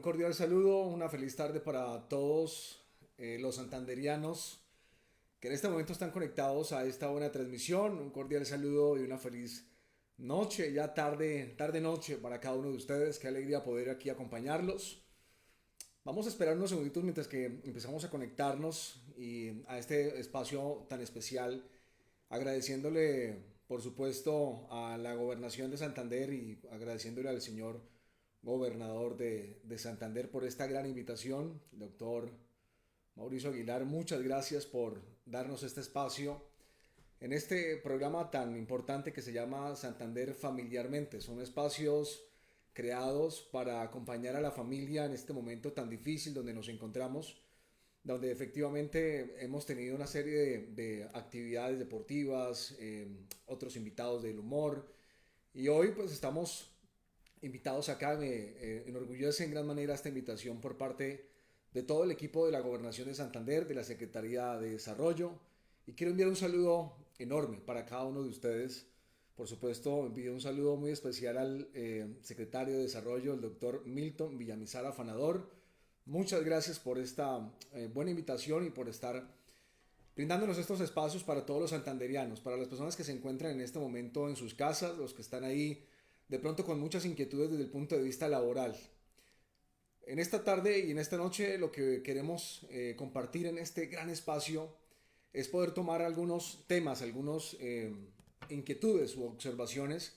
un cordial saludo, una feliz tarde para todos los santanderianos que en este momento están conectados a esta buena transmisión. Un cordial saludo y una feliz noche, ya tarde noche para cada uno de ustedes. Qué alegría poder aquí acompañarlos. Vamos a esperar unos segunditos mientras que empezamos a conectarnos y a este espacio tan especial, agradeciéndole, por supuesto, a la Gobernación de Santander y agradeciéndole al señor gobernador de Santander por esta gran invitación. Doctor Mauricio Aguilar, muchas gracias por darnos este espacio en este programa tan importante que se llama Santander Familiarmente. Son espacios creados para acompañar a la familia en este momento tan difícil donde nos encontramos, donde efectivamente hemos tenido una serie de actividades deportivas, otros invitados del humor, y hoy pues estamos invitados acá. Me enorgullece en gran manera esta invitación por parte de todo el equipo de la Gobernación de Santander, de la Secretaría de Desarrollo, y quiero enviar un saludo enorme para cada uno de ustedes. Por supuesto, envío un saludo muy especial al secretario de Desarrollo, el doctor Milton Villamizar Afanador. Muchas gracias por esta buena invitación y por estar brindándonos estos espacios para todos los santanderianos, para las personas que se encuentran en este momento en sus casas, los que están ahí de pronto con muchas inquietudes desde el punto de vista laboral. En esta tarde y en esta noche lo que queremos compartir en este gran espacio es poder tomar algunos temas, algunos inquietudes u observaciones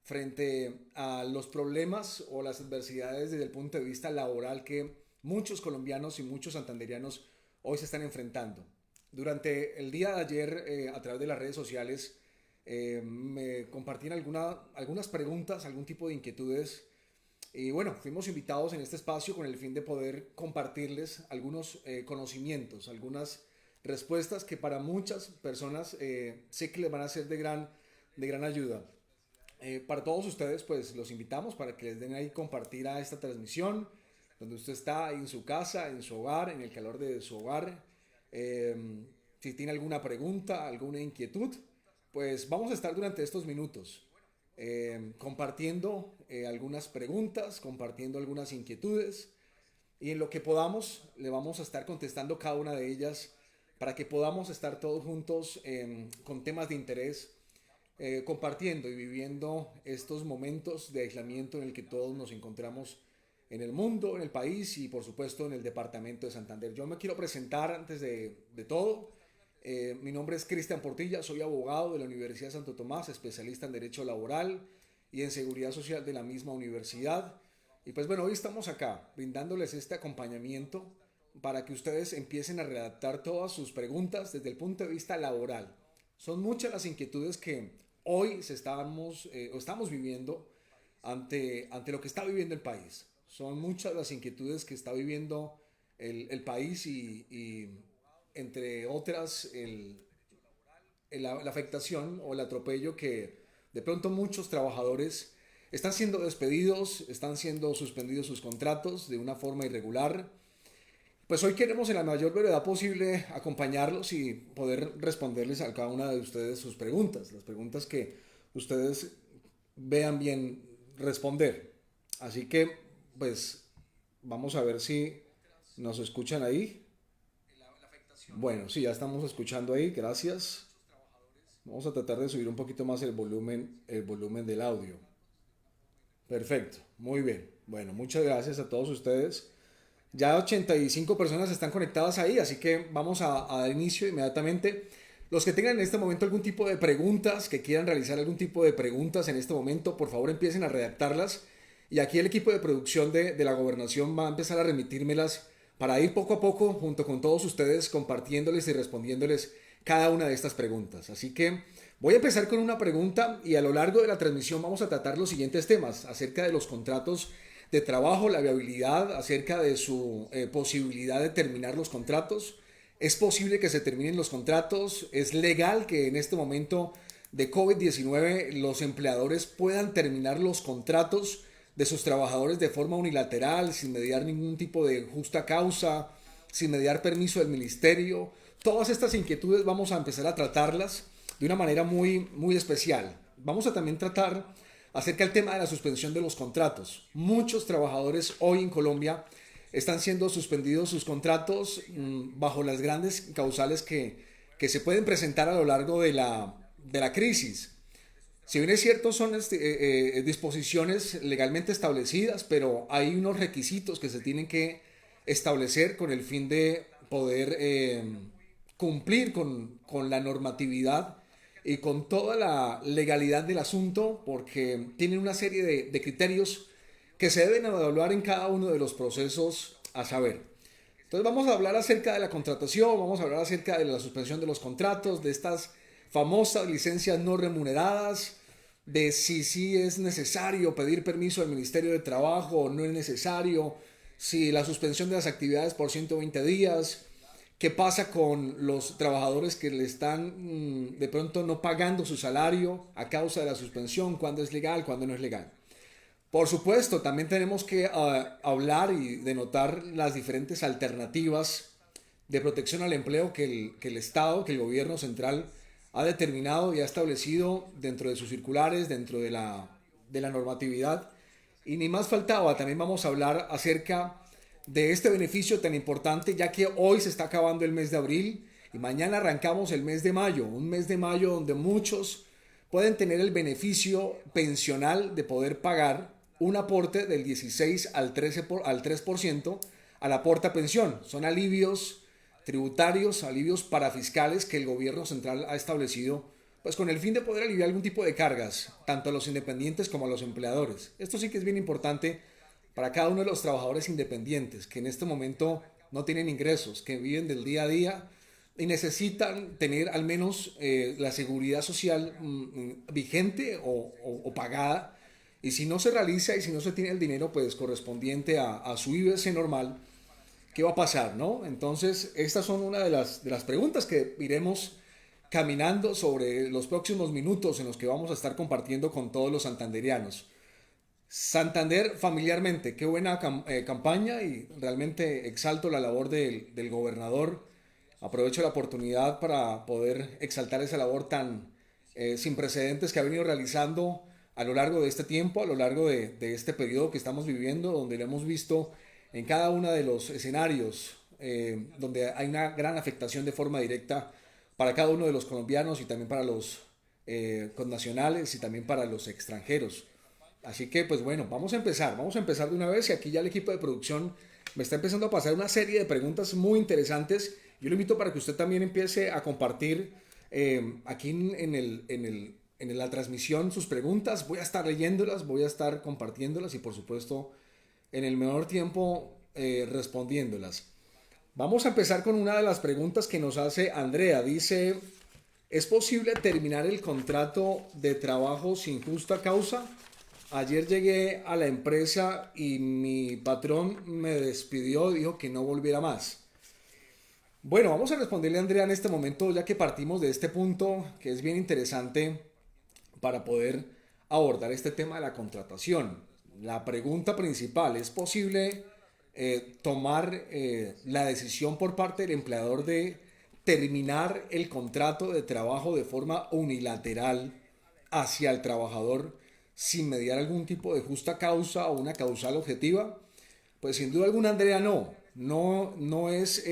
frente a los problemas o las adversidades desde el punto de vista laboral que muchos colombianos y muchos santanderianos hoy se están enfrentando. Durante el día de ayer, a través de las redes sociales, me compartían algunas preguntas, algún tipo de inquietudes, y bueno, fuimos invitados en este espacio con el fin de poder compartirles algunos conocimientos, algunas respuestas que para muchas personas sé que les van a ser de gran ayuda. Para todos ustedes pues los invitamos para que les den ahí compartir a esta transmisión, donde usted está ahí en su casa, en su hogar, en el calor de su hogar. Eh, si tiene alguna pregunta, alguna inquietud, pues vamos a estar durante estos minutos compartiendo algunas preguntas, compartiendo algunas inquietudes, y en lo que podamos le vamos a estar contestando cada una de ellas para que podamos estar todos juntos con temas de interés, compartiendo y viviendo estos momentos de aislamiento en el que todos nos encontramos en el mundo, en el país y por supuesto en el departamento de Santander. Yo me quiero presentar antes de todo. Mi nombre es Cristian Portilla, soy abogado de la Universidad de Santo Tomás, especialista en Derecho Laboral y en Seguridad Social de la misma universidad. Y pues bueno, hoy estamos acá brindándoles este acompañamiento para que ustedes empiecen a redactar todas sus preguntas desde el punto de vista laboral. Son muchas las inquietudes que hoy estamos viviendo ante lo que está viviendo el país. Son muchas las inquietudes que está viviendo el país y entre otras la afectación o el atropello que de pronto muchos trabajadores están siendo despedidos, están siendo suspendidos sus contratos de una forma irregular. Pues hoy queremos en la mayor brevedad posible acompañarlos y poder responderles a cada una de ustedes sus preguntas, las preguntas que ustedes vean bien responder. Así que pues vamos a ver si nos escuchan ahí. Bueno, sí, ya estamos escuchando ahí, gracias. Vamos a tratar de subir un poquito más el volumen del audio. Perfecto, muy bien. Bueno, muchas gracias a todos ustedes. Ya 85 personas están conectadas ahí, así que vamos a dar inicio inmediatamente. Los que tengan en este momento algún tipo de preguntas, que quieran realizar algún tipo de preguntas en este momento, por favor empiecen a redactarlas. Y aquí el equipo de producción de la gobernación va a empezar a remitírmelas para ir poco a poco junto con todos ustedes compartiéndoles y respondiéndoles cada una de estas preguntas. Así que voy a empezar con una pregunta y a lo largo de la transmisión vamos a tratar los siguientes temas acerca de los contratos de trabajo, la viabilidad, acerca de su posibilidad de terminar los contratos. ¿Es posible que se terminen los contratos? ¿Es legal que en este momento de COVID-19 los empleadores puedan terminar los contratos de sus trabajadores de forma unilateral, sin mediar ningún tipo de justa causa, sin mediar permiso del ministerio? Todas estas inquietudes vamos a empezar a tratarlas de una manera muy, muy especial. Vamos a también tratar acerca del tema de la suspensión de los contratos. Muchos trabajadores hoy en Colombia están siendo suspendidos sus contratos bajo las grandes causales que se pueden presentar a lo largo de la crisis. Si bien es cierto, son disposiciones legalmente establecidas, pero hay unos requisitos que se tienen que establecer con el fin de poder cumplir con la normatividad y con toda la legalidad del asunto, porque tienen una serie de criterios que se deben evaluar en cada uno de los procesos a saber. Entonces vamos a hablar acerca de la contratación, vamos a hablar acerca de la suspensión de los contratos, de estas famosas licencias no remuneradas, de si es necesario pedir permiso al Ministerio de Trabajo o no es necesario, si la suspensión de las actividades por 120 días, qué pasa con los trabajadores que le están de pronto no pagando su salario a causa de la suspensión, cuándo es legal, cuándo no es legal. Por supuesto, también tenemos que hablar y denotar las diferentes alternativas de protección al empleo que el Estado, que el gobierno central ha determinado y ha establecido dentro de sus circulares, dentro de la normatividad. Y ni más faltaba, también vamos a hablar acerca de este beneficio tan importante, ya que hoy se está acabando el mes de abril y mañana arrancamos el mes de mayo, un mes de mayo donde muchos pueden tener el beneficio pensional de poder pagar un aporte del 16 al 3% al aporte a pensión. Son alivios tributarios, alivios parafiscales que el gobierno central ha establecido, pues con el fin de poder aliviar algún tipo de cargas, tanto a los independientes como a los empleadores. Esto sí que es bien importante para cada uno de los trabajadores independientes, que en este momento no tienen ingresos, que viven del día a día y necesitan tener al menos la seguridad social vigente o pagada. Y si no se realiza y si no se tiene el dinero pues correspondiente a su IBS normal, ¿qué va a pasar, no? Entonces, estas son una de las preguntas que iremos caminando sobre los próximos minutos en los que vamos a estar compartiendo con todos los santanderianos. Santander familiarmente, qué buena campaña y realmente exalto la labor del gobernador. Aprovecho la oportunidad para poder exaltar esa labor tan sin precedentes que ha venido realizando a lo largo de este tiempo, a lo largo de este periodo que estamos viviendo, donde lo hemos visto en cada uno de los escenarios donde hay una gran afectación de forma directa para cada uno de los colombianos y también para los connacionales y también para los extranjeros. Así que pues bueno, vamos a empezar de una vez y aquí ya el equipo de producción me está empezando a pasar una serie de preguntas muy interesantes. Yo lo invito para que usted también empiece a compartir aquí en la transmisión sus preguntas. Voy a estar leyéndolas, voy a estar compartiéndolas y por supuesto en el menor tiempo respondiéndolas. Vamos a empezar con una de las preguntas que nos hace Andrea. Dice, ¿es posible terminar el contrato de trabajo sin justa causa? Ayer llegué a la empresa y mi patrón me despidió, dijo que no volviera más. Bueno, vamos a responderle a Andrea en este momento, ya que partimos de este punto que es bien interesante para poder abordar este tema de la contratación. La pregunta principal, ¿es posible tomar la decisión por parte del empleador de terminar el contrato de trabajo de forma unilateral hacia el trabajador sin mediar algún tipo de justa causa o una causal objetiva? Pues sin duda alguna, Andrea, no es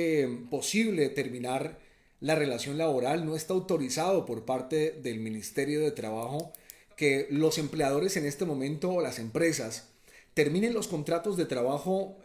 posible terminar la relación laboral, no está autorizado por parte del Ministerio de Trabajo que los empleadores en este momento o las empresas terminen los contratos de trabajo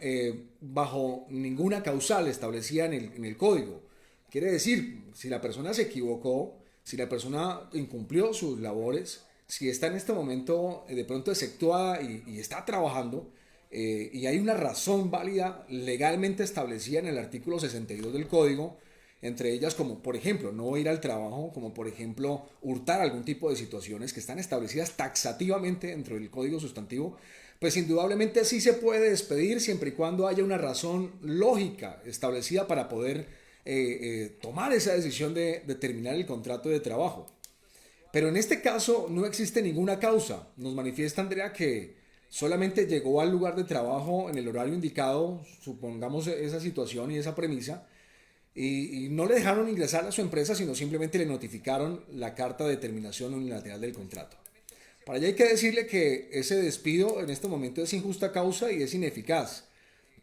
bajo ninguna causal establecida en el código. Quiere decir, si la persona se equivocó, si la persona incumplió sus labores, si está en este momento de pronto exceptuada y está trabajando y hay una razón válida legalmente establecida en el artículo 62 del código, entre ellas como por ejemplo no ir al trabajo, como por ejemplo hurtar algún tipo de situaciones que están establecidas taxativamente dentro del código sustantivo, pues indudablemente sí se puede despedir siempre y cuando haya una razón lógica establecida para poder tomar esa decisión de terminar el contrato de trabajo. Pero en este caso no existe ninguna causa. Nos manifiesta Andrea que solamente llegó al lugar de trabajo en el horario indicado, supongamos esa situación y esa premisa, y no le dejaron ingresar a su empresa, sino simplemente le notificaron la carta de terminación unilateral del contrato. Para allá hay que decirle que ese despido en este momento es sin justa causa y es ineficaz.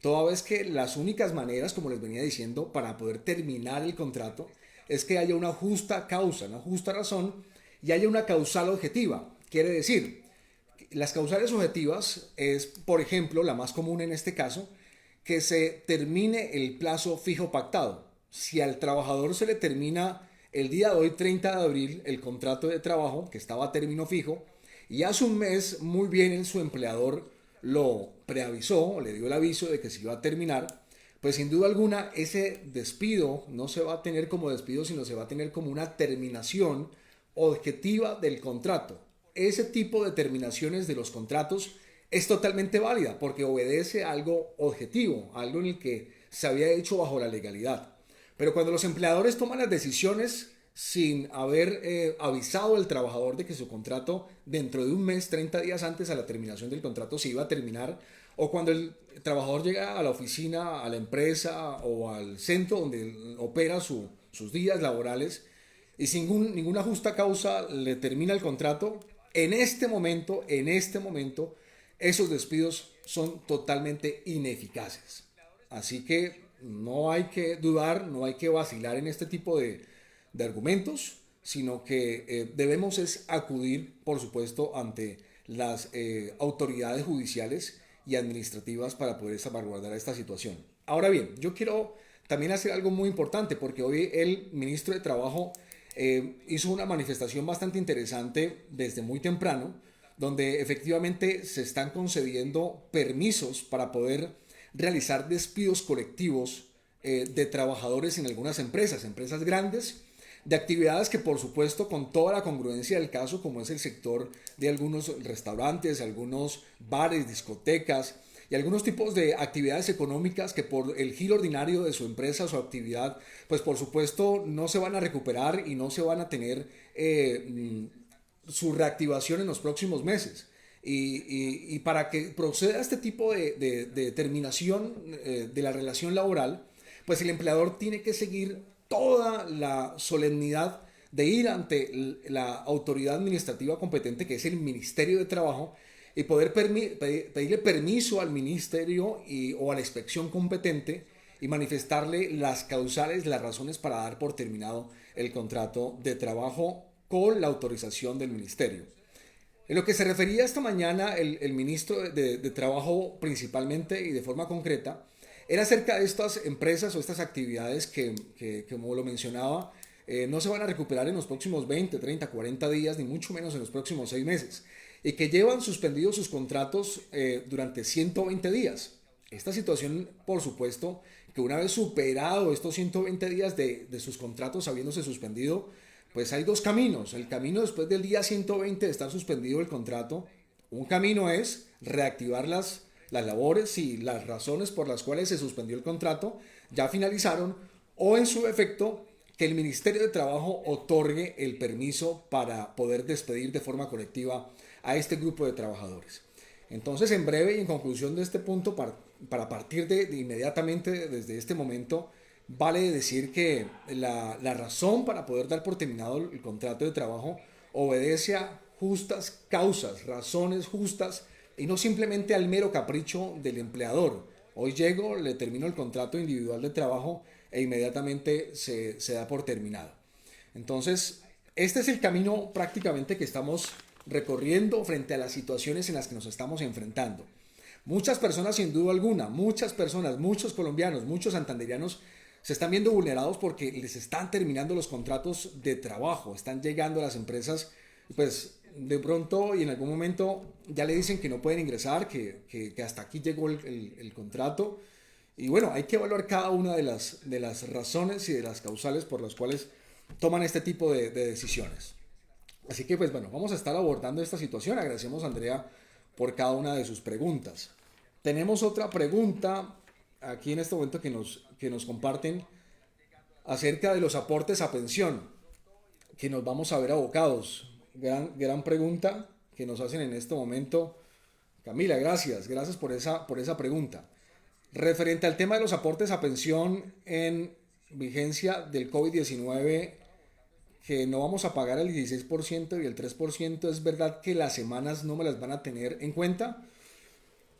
Toda vez que las únicas maneras, como les venía diciendo, para poder terminar el contrato es que haya una justa causa, una justa razón y haya una causal objetiva. Quiere decir, las causales objetivas es, por ejemplo, la más común en este caso, que se termine el plazo fijo pactado. Si al trabajador se le termina el día de hoy, 30 de abril, el contrato de trabajo, que estaba a término fijo, y hace un mes muy bien su empleador lo preavisó, le dio el aviso de que se iba a terminar, pues sin duda alguna ese despido no se va a tener como despido, sino se va a tener como una terminación objetiva del contrato. Ese tipo de terminaciones de los contratos es totalmente válida porque obedece a algo objetivo, algo en el que se había hecho bajo la legalidad. Pero cuando los empleadores toman las decisiones sin haber avisado al trabajador de que su contrato dentro de un mes, 30 días antes a la terminación del contrato se iba a terminar, o cuando el trabajador llega a la oficina, a la empresa o al centro donde opera sus días laborales y sin ninguna justa causa le termina el contrato, en este momento, esos despidos son totalmente ineficaces. Así que no hay que dudar, no hay que vacilar en este tipo de argumentos, sino que debemos es acudir, por supuesto, ante las autoridades judiciales y administrativas para poder salvaguardar esta situación. Ahora bien, yo quiero también hacer algo muy importante porque hoy el ministro de Trabajo hizo una manifestación bastante interesante desde muy temprano, donde efectivamente se están concediendo permisos para poder realizar despidos colectivos de trabajadores en algunas empresas, empresas grandes, de actividades que por supuesto con toda la congruencia del caso, como es el sector de algunos restaurantes, algunos bares, discotecas y algunos tipos de actividades económicas que por el giro ordinario de su empresa o su actividad, pues por supuesto no se van a recuperar y no se van a tener su reactivación en los próximos meses. Y para que proceda este tipo de terminación de la relación laboral, pues el empleador tiene que seguir toda la solemnidad de ir ante la autoridad administrativa competente, que es el Ministerio de Trabajo, y poder pedirle permiso al ministerio o a la inspección competente y manifestarle las causales, las razones para dar por terminado el contrato de trabajo con la autorización del ministerio. En lo que se refería esta mañana el ministro de Trabajo principalmente y de forma concreta, era acerca de estas empresas o estas actividades que como lo mencionaba, no se van a recuperar en los próximos 20, 30, 40 días, ni mucho menos en los próximos 6 meses, y que llevan suspendidos sus contratos durante 120 días. Esta situación, por supuesto, que una vez superado estos 120 días de sus contratos habiéndose suspendido, pues hay dos caminos. El camino después del día 120 de estar suspendido el contrato, un camino es reactivar las labores y las razones por las cuales se suspendió el contrato ya finalizaron, o en su efecto que el Ministerio de Trabajo otorgue el permiso para poder despedir de forma colectiva a este grupo de trabajadores. Entonces, en breve y en conclusión de este punto, para partir de inmediatamente desde este momento, vale decir que la razón para poder dar por terminado el contrato de trabajo obedece a justas causas, razones justas y no simplemente al mero capricho del empleador. Hoy llego, le termino el contrato individual de trabajo e inmediatamente se da por terminado. Entonces, este es el camino prácticamente que estamos recorriendo frente a las situaciones en las que nos estamos enfrentando. Muchas personas, sin duda alguna, muchas personas, muchos colombianos, muchos santanderianos se están viendo vulnerados porque les están terminando los contratos de trabajo, están llegando a las empresas, pues de pronto y en algún momento ya le dicen que no pueden ingresar, que hasta aquí llegó el contrato. Y bueno, hay que evaluar cada una de las razones y de las causales por las cuales toman este tipo de decisiones. Así que pues bueno, vamos a estar abordando esta situación. Agradecemos a Andrea por cada una de sus preguntas. Tenemos otra pregunta aquí en este momento que nos comparten acerca de los aportes a pensión, que nos vamos a ver abocados. Gran pregunta que nos hacen en este momento. Camila, gracias por esa pregunta. Referente al tema de los aportes a pensión en vigencia del COVID-19, que no vamos a pagar el 16% y el 3%, ¿es verdad que las semanas no me las van a tener en cuenta?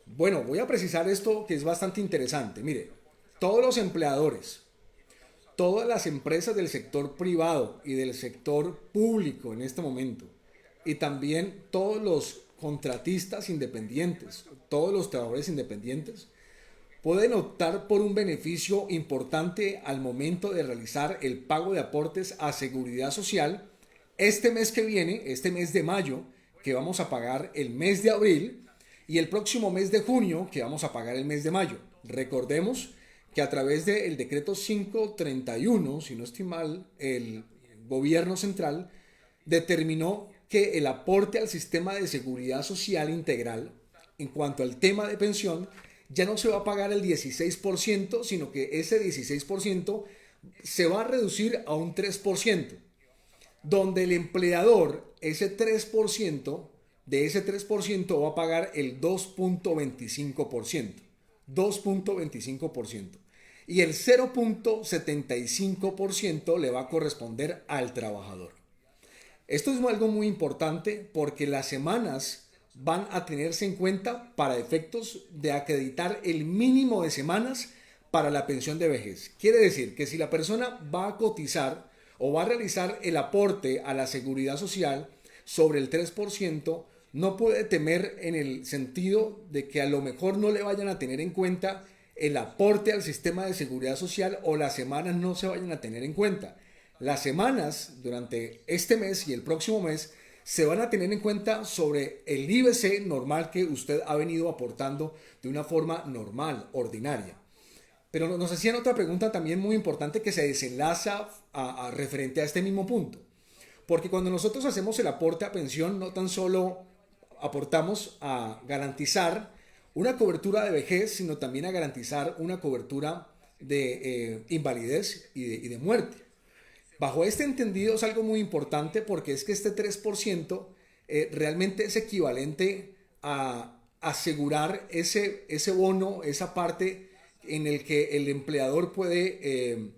Bueno, voy a precisar esto que es bastante interesante. Mire, todos los empleadores, todas las empresas del sector privado y del sector público en este momento, y también todos los contratistas independientes, todos los trabajadores independientes, pueden optar por un beneficio importante al momento de realizar el pago de aportes a seguridad social este mes que viene, este mes de mayo, que vamos a pagar el mes de abril, y el próximo mes de junio, que vamos a pagar el mes de mayo. Recordemos que a través del decreto 531, si no estoy mal, el gobierno central determinó que el aporte al sistema de seguridad social integral en cuanto al tema de pensión ya no se va a pagar el 16%, sino que ese 16% se va a reducir a un 3%, donde el empleador de ese 3% va a pagar el 2.25%, 2.25%, y el 0.75% le va a corresponder al trabajador. Esto es algo muy importante porque las semanas van a tenerse en cuenta para efectos de acreditar el mínimo de semanas para la pensión de vejez. Quiere decir que si la persona va a cotizar o va a realizar el aporte a la seguridad social sobre el 3%, no puede temer en el sentido de que a lo mejor no le vayan a tener en cuenta el aporte al sistema de seguridad social o las semanas no se vayan a tener en cuenta. Las semanas durante este mes y el próximo mes se van a tener en cuenta sobre el IBC normal que usted ha venido aportando de una forma normal, ordinaria. Pero nos hacían otra pregunta también muy importante que se desenlaza referente a este mismo punto. Porque cuando nosotros hacemos el aporte a pensión, no tan solo aportamos a garantizar una cobertura de vejez, sino también a garantizar una cobertura de invalidez y de muerte. Bajo este entendido es algo muy importante porque es que este 3% realmente es equivalente a asegurar ese bono, esa parte en el que el empleador puede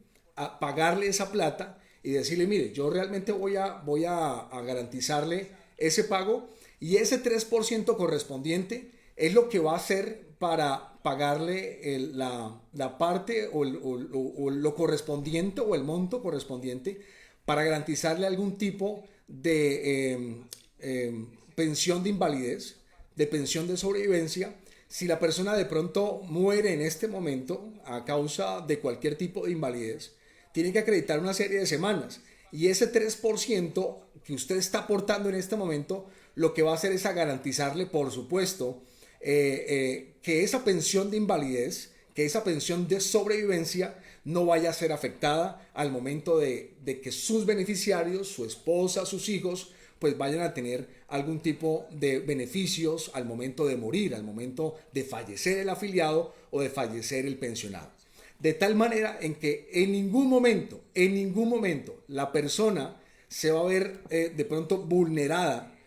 pagarle esa plata y decirle, mire, yo realmente voy a garantizarle ese pago y ese 3% correspondiente es lo que va a hacer para pagarle la parte o lo correspondiente o el monto correspondiente para garantizarle algún tipo de pensión de invalidez, de pensión de sobrevivencia. Si la persona de pronto muere en este momento a causa de cualquier tipo de invalidez, tiene que acreditar una serie de semanas y ese 3% que usted está aportando en este momento lo que va a hacer es a garantizarle, por supuesto, que esa pensión de invalidez, que esa pensión de sobrevivencia no vaya a ser afectada al momento de que sus beneficiarios, su esposa, sus hijos, pues vayan a tener algún tipo de beneficios al momento de morir, al momento de fallecer el afiliado o de fallecer el pensionado. De tal manera en que en ningún momento, la persona se va a ver de pronto vulnerada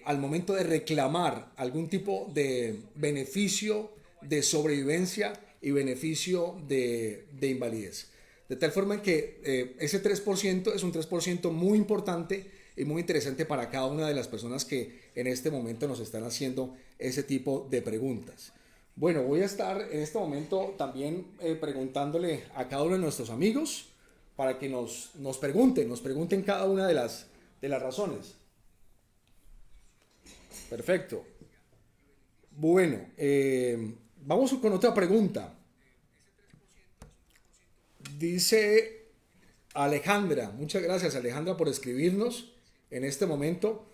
al momento de reclamar algún tipo de beneficio de sobrevivencia y beneficio de invalidez. De tal forma en que ese 3% es un 3% muy importante y muy interesante para cada una de las personas que en este momento nos están haciendo ese tipo de preguntas. Bueno, voy a estar en este momento también preguntándole a cada uno de nuestros amigos para que nos pregunten cada una de las razones. Perfecto. Bueno, vamos con otra pregunta. Dice Alejandra, muchas gracias Alejandra por escribirnos en este momento.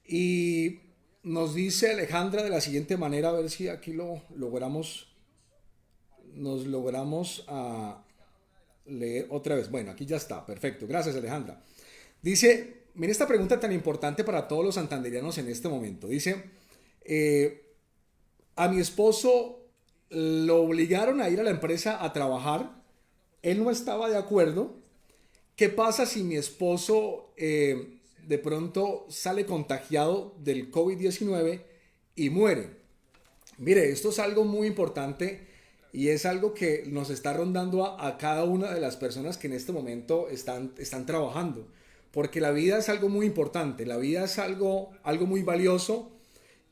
Y nos dice Alejandra de la siguiente manera, a ver si aquí lo logramos, nos logramos leer otra vez. Bueno, aquí ya está, perfecto. Gracias Alejandra. Dice, mire esta pregunta tan importante para todos los santanderianos en este momento. Dice, a mi esposo lo obligaron a ir a la empresa a trabajar. Él no estaba de acuerdo. ¿Qué pasa si mi esposo de pronto sale contagiado del COVID-19 y muere? Mire, esto es algo muy importante y es algo que nos está rondando a cada una de las personas que en este momento están trabajando. porque la vida es algo muy importante, la vida es algo muy valioso,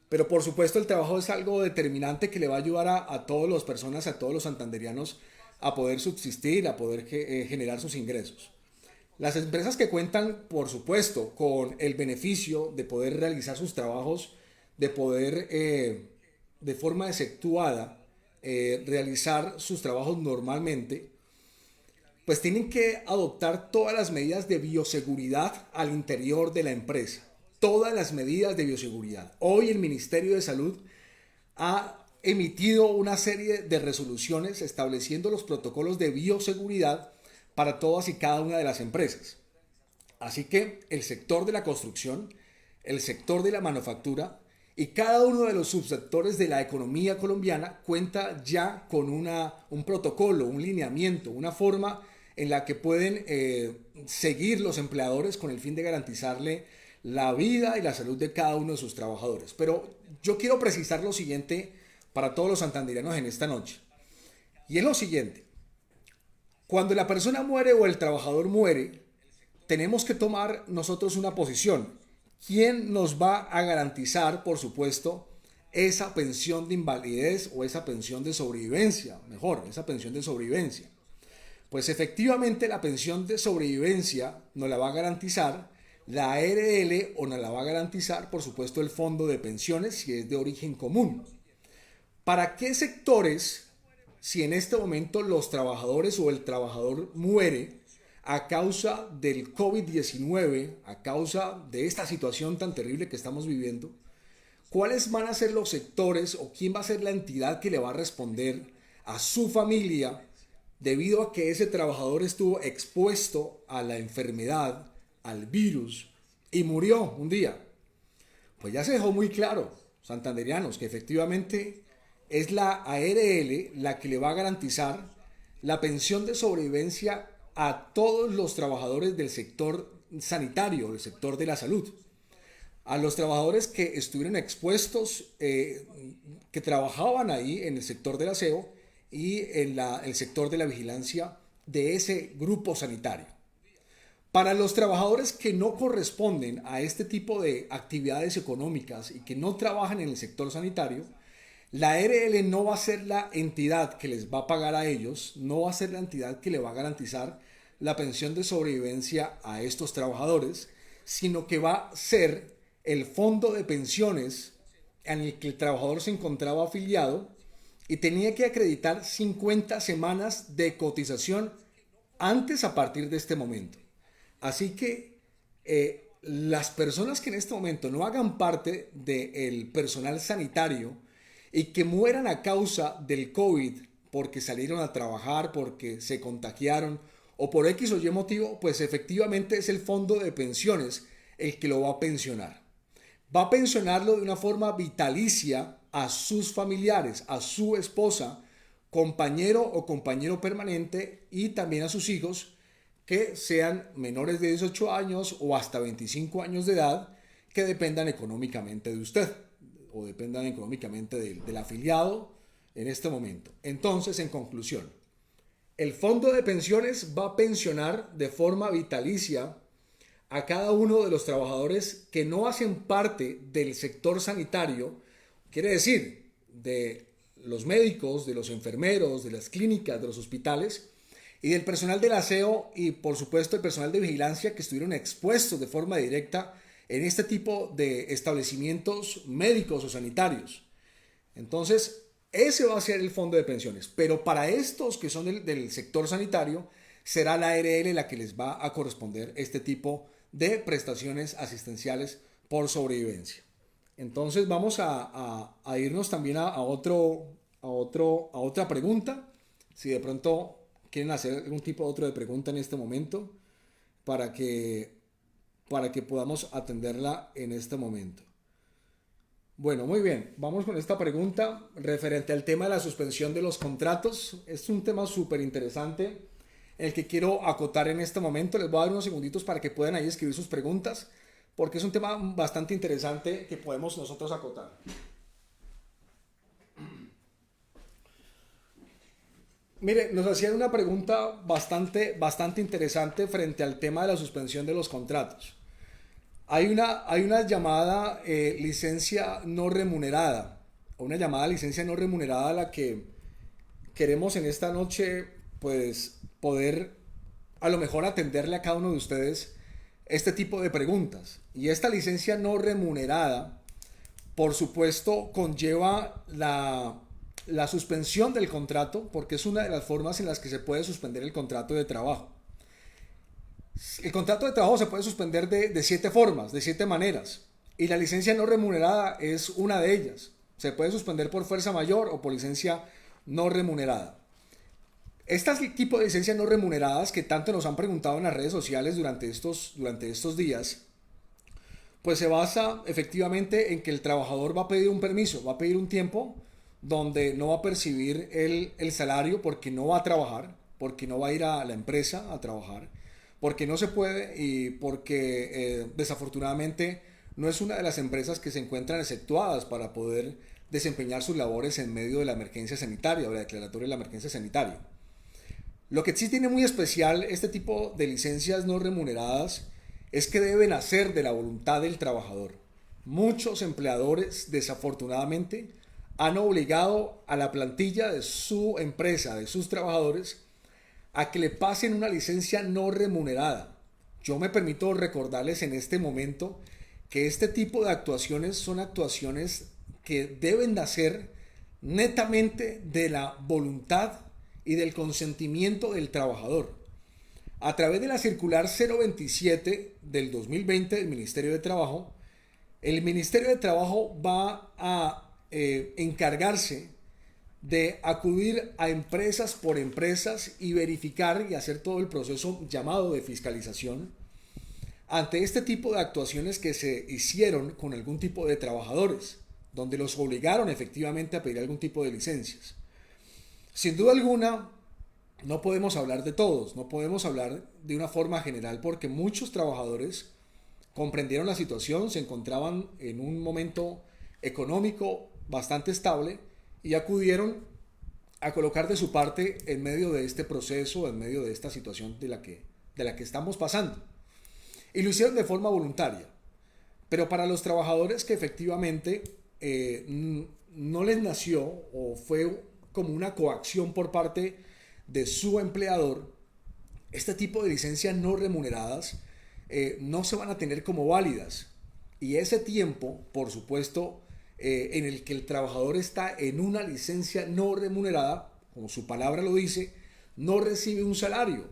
pero por supuesto el trabajo es algo determinante que le va a ayudar a todas las personas, a todos los santanderianos a poder subsistir, a poder generar sus ingresos. Las empresas que cuentan, por supuesto, con el beneficio de poder realizar sus trabajos, de poder de forma exceptuada realizar sus trabajos normalmente, pues tienen que adoptar todas las medidas de bioseguridad al interior de la empresa. Todas las medidas de bioseguridad. Hoy el Ministerio de Salud ha emitido una serie de resoluciones estableciendo los protocolos de bioseguridad para todas y cada una de las empresas. Así que el sector de la construcción, el sector de la manufactura y cada uno de los subsectores de la economía colombiana cuenta ya con un protocolo, un lineamiento, una forma en la que pueden seguir los empleadores con el fin de garantizarle la vida y la salud de cada uno de sus trabajadores. Pero yo quiero precisar lo siguiente para todos los santanderianos en esta noche. Y es lo siguiente. Cuando la persona muere o el trabajador muere, tenemos que tomar nosotros una posición. ¿Quién nos va a garantizar, por supuesto, esa pensión de invalidez o esa pensión de sobrevivencia? Mejor, esa pensión de sobrevivencia. Pues efectivamente la pensión de sobrevivencia nos la va a garantizar la ARL o nos la va a garantizar, por supuesto, el fondo de pensiones si es de origen común. ¿Para qué sectores, si en este momento los trabajadores o el trabajador muere a causa del COVID-19, a causa de esta situación tan terrible que estamos viviendo, cuáles van a ser los sectores o quién va a ser la entidad que le va a responder a su familia debido a que ese trabajador estuvo expuesto a la enfermedad, al virus y murió un día? Pues ya se dejó muy claro, santanderianos, que efectivamente es la ARL la que le va a garantizar la pensión de sobrevivencia a todos los trabajadores del sector sanitario, del sector de la salud. A los trabajadores que estuvieron expuestos, que trabajaban ahí en el sector del aseo y en el sector de la vigilancia de ese grupo sanitario. Para los trabajadores que no corresponden a este tipo de actividades económicas y que no trabajan en el sector sanitario, la ARL no va a ser la entidad que les va a pagar a ellos, no va a ser la entidad que le va a garantizar la pensión de sobrevivencia a estos trabajadores, sino que va a ser el fondo de pensiones en el que el trabajador se encontraba afiliado y tenía que acreditar 50 semanas de cotización antes a partir de este momento. Así que las personas que en este momento no hagan parte del personal sanitario y que mueran a causa del COVID porque salieron a trabajar, porque se contagiaron o por X o Y motivo, pues efectivamente es el fondo de pensiones el que lo va a pensionar. Va a pensionarlo de una forma vitalicia a sus familiares, a su esposa, compañero o compañero permanente y también a sus hijos que sean menores de 18 años o hasta 25 años de edad que dependan económicamente de usted o dependan económicamente del afiliado en este momento. Entonces, en conclusión, el fondo de pensiones va a pensionar de forma vitalicia a cada uno de los trabajadores que no hacen parte del sector sanitario, quiere decir, de los médicos, de los enfermeros, de las clínicas, de los hospitales y del personal del aseo y por supuesto el personal de vigilancia que estuvieron expuestos de forma directa en este tipo de establecimientos médicos o sanitarios. Entonces, ese va a ser el fondo de pensiones, pero para estos que son del sector sanitario, será la ARL la que les va a corresponder este tipo de prestaciones asistenciales por sobrevivencia. Entonces vamos a irnos también a otra pregunta, si de pronto quieren hacer algún tipo de pregunta en este momento para que podamos atenderla en este momento. Bueno, muy bien, vamos con esta pregunta referente al tema de la suspensión de los contratos. Es un tema súper interesante el que quiero acotar en este momento. Les voy a dar unos segunditos para que puedan ahí escribir sus preguntas porque es un tema bastante interesante que podemos nosotros acotar. Mire, nos hacían una pregunta bastante interesante frente al tema de la suspensión de los contratos. Hay una llamada licencia no remunerada, o una llamada licencia no remunerada a la que queremos en esta noche, pues, poder a lo mejor atenderle a cada uno de ustedes este tipo de preguntas. Y esta licencia no remunerada, por supuesto, conlleva la suspensión del contrato, porque es una de las formas en las que se puede suspender el contrato de trabajo. El contrato de trabajo se puede suspender de 7 formas, de 7 maneras, y la licencia no remunerada es una de ellas. Se puede suspender por fuerza mayor o por licencia no remunerada. Este tipo de licencias no remuneradas que tanto nos han preguntado en las redes sociales durante estos días, pues se basa efectivamente en que el trabajador va a pedir un permiso, va a pedir un tiempo donde no va a percibir el salario porque no va a trabajar, porque no va a ir a la empresa a trabajar, porque no se puede y porque desafortunadamente no es una de las empresas que se encuentran exceptuadas para poder desempeñar sus labores en medio de la emergencia sanitaria o la declaratoria de la emergencia sanitaria. Lo que sí tiene muy especial este tipo de licencias no remuneradas es que deben nacer de la voluntad del trabajador. Muchos empleadores, desafortunadamente, han obligado a la plantilla de su empresa, de sus trabajadores, a que le pasen una licencia no remunerada. Yo me permito recordarles en este momento que este tipo de actuaciones son actuaciones que deben nacer netamente de la voluntad y del consentimiento del trabajador. A través de la circular 027 del 2020 del Ministerio de Trabajo, el Ministerio de Trabajo va a encargarse de acudir a empresas por empresas y verificar y hacer todo el proceso llamado de fiscalización ante este tipo de actuaciones que se hicieron con algún tipo de trabajadores, donde los obligaron efectivamente a pedir algún tipo de licencias. Sin duda alguna, no podemos hablar de todos, no podemos hablar de una forma general porque muchos trabajadores comprendieron la situación, se encontraban en un momento económico bastante estable y acudieron a colocar de su parte en medio de este proceso, en medio de esta situación de la que estamos pasando. Y lo hicieron de forma voluntaria. Pero para los trabajadores que efectivamente no les nació o fue como una coacción por parte de su empleador, este tipo de licencias no remuneradas no se van a tener como válidas. Y ese tiempo, por supuesto, en el que el trabajador está en una licencia no remunerada, como su palabra lo dice, no recibe un salario,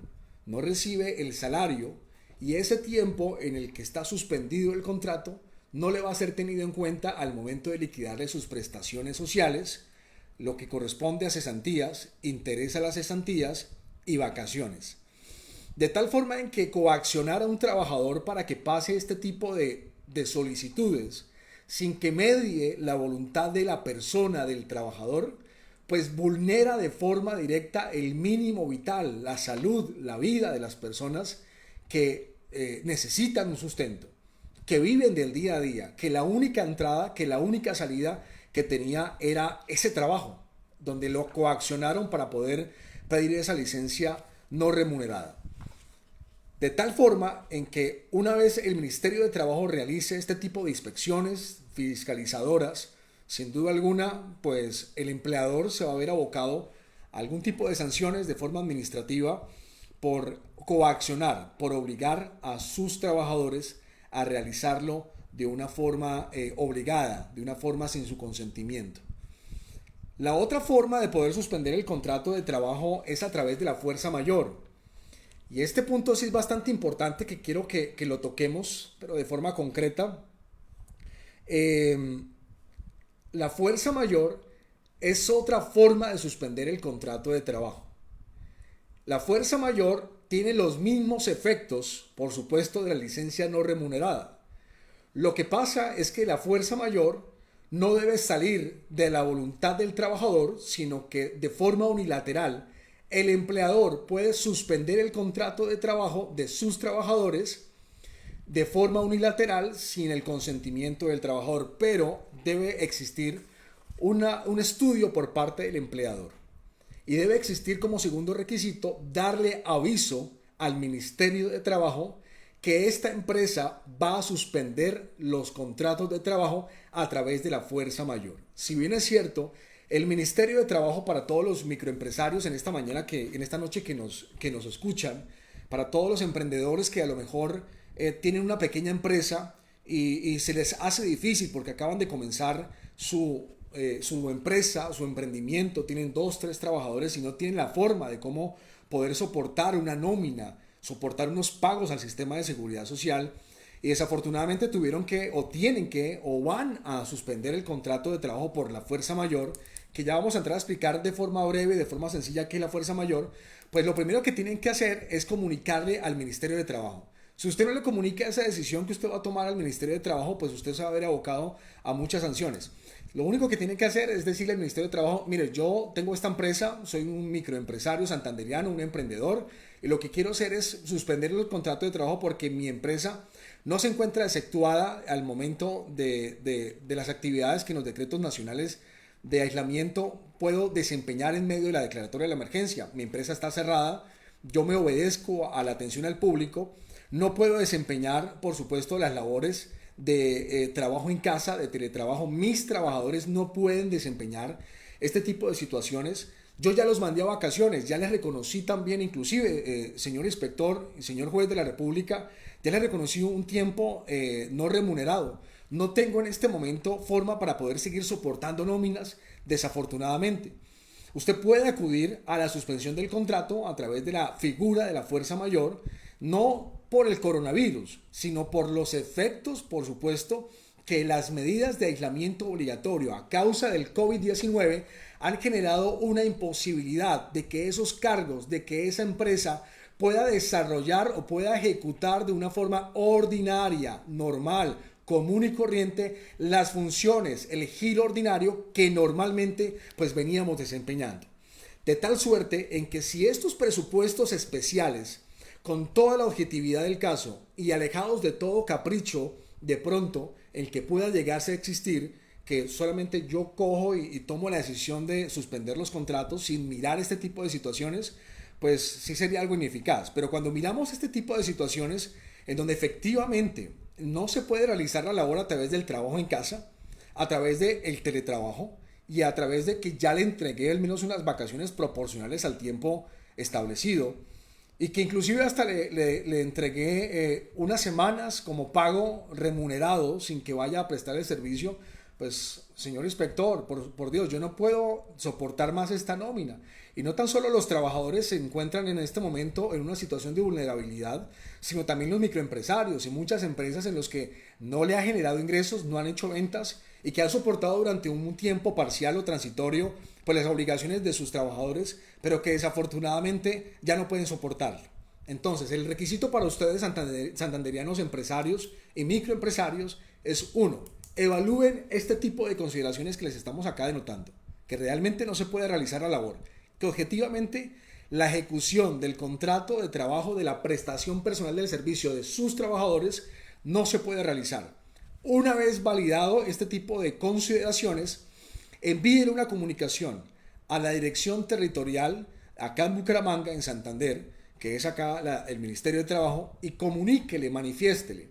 no recibe el salario, y ese tiempo en el que está suspendido el contrato no le va a ser tenido en cuenta al momento de liquidarle sus prestaciones sociales, lo que corresponde a cesantías, interés a las cesantías y vacaciones. De tal forma en que coaccionar a un trabajador para que pase este tipo de solicitudes sin que medie la voluntad de la persona, del trabajador, pues vulnera de forma directa el mínimo vital, la salud, la vida de las personas que necesitan un sustento, que viven del día a día, que la única entrada, que la única salida que tenía era ese trabajo, donde lo coaccionaron para poder pedir esa licencia no remunerada. De tal forma en que una vez el Ministerio de Trabajo realice este tipo de inspecciones fiscalizadoras, sin duda alguna, pues el empleador se va a ver abocado a algún tipo de sanciones de forma administrativa por coaccionar, por obligar a sus trabajadores a realizarlo de una forma obligada, de una forma sin su consentimiento. La otra forma de poder suspender el contrato de trabajo es a través de la fuerza mayor. Y este punto sí es bastante importante que quiero que lo toquemos, pero de forma concreta. La fuerza mayor es otra forma de suspender el contrato de trabajo. La fuerza mayor tiene los mismos efectos, por supuesto, de la licencia no remunerada. Lo que pasa es que la fuerza mayor no debe salir de la voluntad del trabajador, sino que de forma unilateral el empleador puede suspender el contrato de trabajo de sus trabajadores de forma unilateral sin el consentimiento del trabajador, pero debe existir un estudio por parte del empleador. y debe existir como segundo requisito darle aviso al Ministerio de Trabajo que esta empresa va a suspender los contratos de trabajo a través de la fuerza mayor. Si bien es cierto, el Ministerio de Trabajo, para todos los microempresarios en esta mañana, en esta noche que nos escuchan, para todos los emprendedores que a lo mejor tienen una pequeña empresa y se les hace difícil porque acaban de comenzar su empresa, su emprendimiento, tienen 2, 3 trabajadores y no tienen la forma de cómo poder soportar una nómina, soportar unos pagos al sistema de seguridad social, y desafortunadamente tuvieron que o tienen que o van a suspender el contrato de trabajo por la fuerza mayor, que ya vamos a entrar a explicar de forma breve, de forma sencilla qué es la fuerza mayor. Pues lo primero que tienen que hacer es comunicarle al Ministerio de Trabajo. Si usted no le comunica esa decisión que usted va a tomar al Ministerio de Trabajo, pues usted se va a ver abocado a muchas sanciones. Lo único que tienen que hacer es decirle al Ministerio de Trabajo: mire, yo tengo esta empresa, soy un microempresario santanderiano, un emprendedor, y lo que quiero hacer es suspender el contrato de trabajo porque mi empresa no se encuentra exceptuada al momento de las actividades que en los decretos nacionales de aislamiento puedo desempeñar en medio de la declaratoria de la emergencia. Mi empresa está cerrada, yo me obedezco a la atención al público, no puedo desempeñar, por supuesto, las labores de trabajo en casa, de teletrabajo. Mis trabajadores no pueden desempeñar este tipo de situaciones. Yo ya los mandé a vacaciones, ya les reconocí también, inclusive, señor inspector y señor juez de la República, ya les reconocí un tiempo no remunerado. No tengo en este momento forma para poder seguir soportando nóminas, desafortunadamente. Usted puede acudir a la suspensión del contrato a través de la figura de la fuerza mayor, no por el coronavirus, sino por los efectos, por supuesto, que las medidas de aislamiento obligatorio a causa del COVID-19 han generado una imposibilidad de que esos cargos, de que esa empresa pueda desarrollar o pueda ejecutar de una forma ordinaria, normal, común y corriente las funciones, el giro ordinario que normalmente pues veníamos desempeñando. De tal suerte en que si estos presupuestos especiales, con toda la objetividad del caso y alejados de todo capricho de pronto el que pueda llegarse a existir, que solamente yo cojo y tomo la decisión de suspender los contratos sin mirar este tipo de situaciones, pues sí sería algo ineficaz. Pero cuando miramos este tipo de situaciones en donde efectivamente no se puede realizar la labor a través del trabajo en casa, a través del teletrabajo y a través de que ya le entregué al menos unas vacaciones proporcionales al tiempo establecido, y que inclusive hasta le entregué unas semanas como pago remunerado sin que vaya a prestar el servicio, pues señor inspector, por Dios, yo no puedo soportar más esta nómina. Y no tan solo los trabajadores se encuentran en este momento en una situación de vulnerabilidad, sino también los microempresarios y muchas empresas en los que no le ha generado ingresos, no han hecho ventas y que han soportado durante un tiempo parcial o transitorio pues las obligaciones de sus trabajadores, pero que desafortunadamente ya no pueden soportarlo. Entonces, el requisito para ustedes santanderianos empresarios y microempresarios es: uno, evalúen este tipo de consideraciones que les estamos acá denotando, que realmente no se puede realizar la labor, que objetivamente la ejecución del contrato de trabajo, de la prestación personal del servicio de sus trabajadores no se puede realizar. Una vez validado este tipo de consideraciones, envíen una comunicación a la dirección territorial acá en Bucaramanga, en Santander, que es acá el Ministerio de Trabajo, y comuníquele, manifiéstele.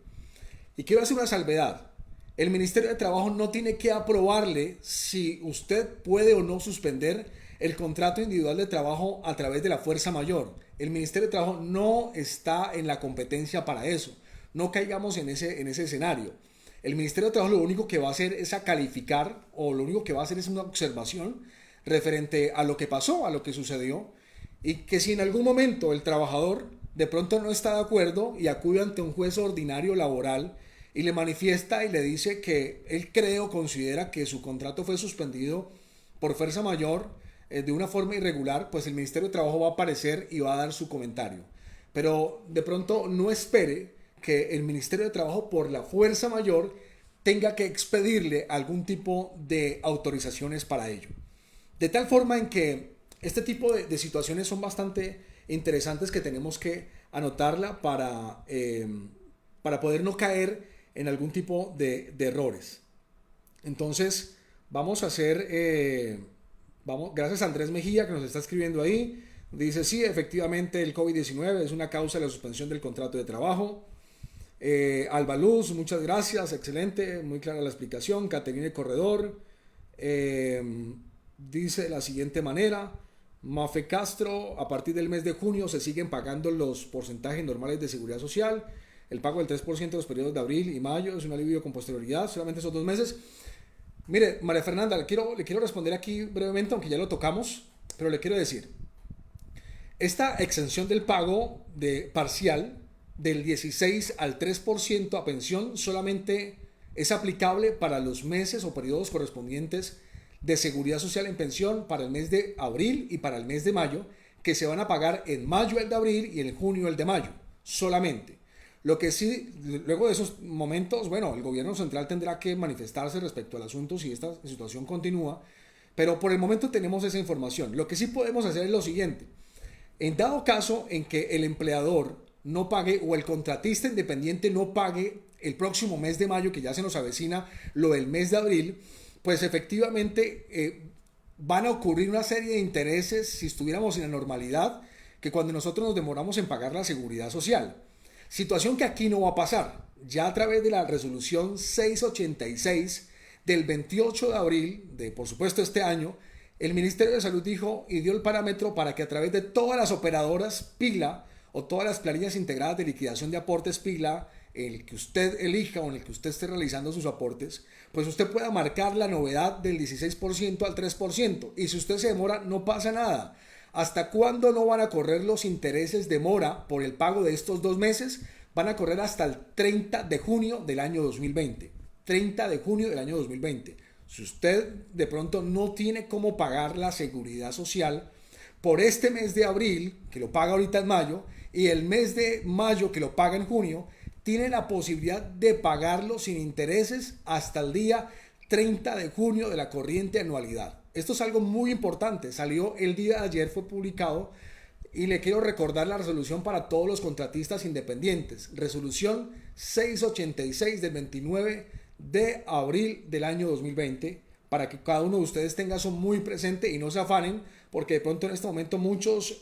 Y quiero hacer una salvedad: el Ministerio de Trabajo no tiene que aprobarle si usted puede o no suspender el contrato individual de trabajo a través de la fuerza mayor. El Ministerio de Trabajo no está en la competencia para eso. No caigamos en ese escenario. El Ministerio de Trabajo lo único que va a hacer es a calificar, o lo único que va a hacer es una observación referente a lo que pasó, a lo que sucedió, y que si en algún momento el trabajador de pronto no está de acuerdo y acude ante un juez ordinario laboral y le manifiesta y le dice que él cree o considera que su contrato fue suspendido por fuerza mayor de una forma irregular, pues el Ministerio de Trabajo va a aparecer y va a dar su comentario. Pero de pronto no espere que el Ministerio de Trabajo por la fuerza mayor tenga que expedirle algún tipo de autorizaciones para ello. De tal forma en que este tipo de situaciones son bastante interesantes, que tenemos que anotarla para poder no caer en algún tipo de errores. Entonces vamos a hacer Vamos, gracias a Andrés Mejía que nos está escribiendo ahí. Dice, sí, efectivamente el COVID-19 es una causa de la suspensión del contrato de trabajo. Alba Luz, muchas gracias, excelente, muy clara la explicación. Caterine Corredor eh, dice de la siguiente manera: Mafe Castro, a partir del mes de junio se siguen pagando los porcentajes normales de seguridad social. El pago del 3% de los periodos de abril y mayo es un alivio con posterioridad, solamente esos 2 meses. Mire, María Fernanda, le quiero responder aquí brevemente, aunque ya lo tocamos, pero le quiero decir, esta exención del pago de parcial del 16 al 3% a pensión solamente es aplicable para los meses o periodos correspondientes de seguridad social en pensión para el mes de abril y para el mes de mayo, que se van a pagar en mayo el de abril y en junio el de mayo, solamente. Lo que sí, luego de esos momentos, bueno, el gobierno central tendrá que manifestarse respecto al asunto si esta situación continúa, pero por el momento tenemos esa información. Lo que sí podemos hacer es lo siguiente: en dado caso en que el empleador no pague o el contratista independiente no pague el próximo mes de mayo, que ya se nos avecina lo del mes de abril, pues efectivamente van a ocurrir una serie de intereses si estuviéramos en la normalidad, que cuando nosotros nos demoramos en pagar la seguridad social. Situación que aquí no va a pasar. Ya a través de la resolución 686 del 28 de abril de, por supuesto, este año, el Ministerio de Salud dijo y dio el parámetro para que a través de todas las operadoras PIGLA o todas las planillas integradas de liquidación de aportes PIGLA, el que usted elija o en el que usted esté realizando sus aportes, pues usted pueda marcar la novedad del 16% al 3%. Y si usted se demora, no pasa nada. ¿Hasta cuándo no van a correr los intereses de mora por el pago de estos 2 meses? Van a correr hasta el 30 de junio del año 2020. 30 de junio del año 2020. Si usted de pronto no tiene cómo pagar la seguridad social por este mes de abril, que lo paga ahorita en mayo, y el mes de mayo, que lo paga en junio, tiene la posibilidad de pagarlo sin intereses hasta el día 30 de junio de la corriente anualidad. Esto es algo muy importante. Salió el día de ayer, fue publicado, y le quiero recordar la resolución para todos los contratistas independientes. Resolución 686 del 29 de abril del año 2020, para que cada uno de ustedes tenga eso muy presente y no se afanen, porque de pronto en este momento muchos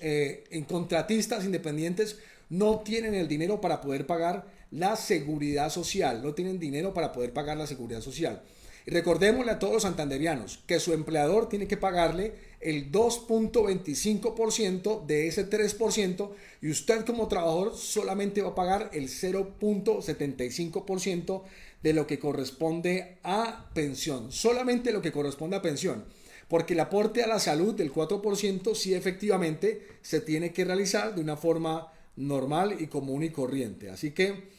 contratistas independientes no tienen el dinero para poder pagar la seguridad social, no tienen dinero para poder pagar la seguridad social. Y recordémosle a todos los santanderianos que su empleador tiene que pagarle el 2.25% de ese 3%, y usted como trabajador solamente va a pagar el 0.75% de lo que corresponde a pensión, solamente lo que corresponde a pensión, porque el aporte a la salud del 4% sí efectivamente se tiene que realizar de una forma normal y común y corriente. Así que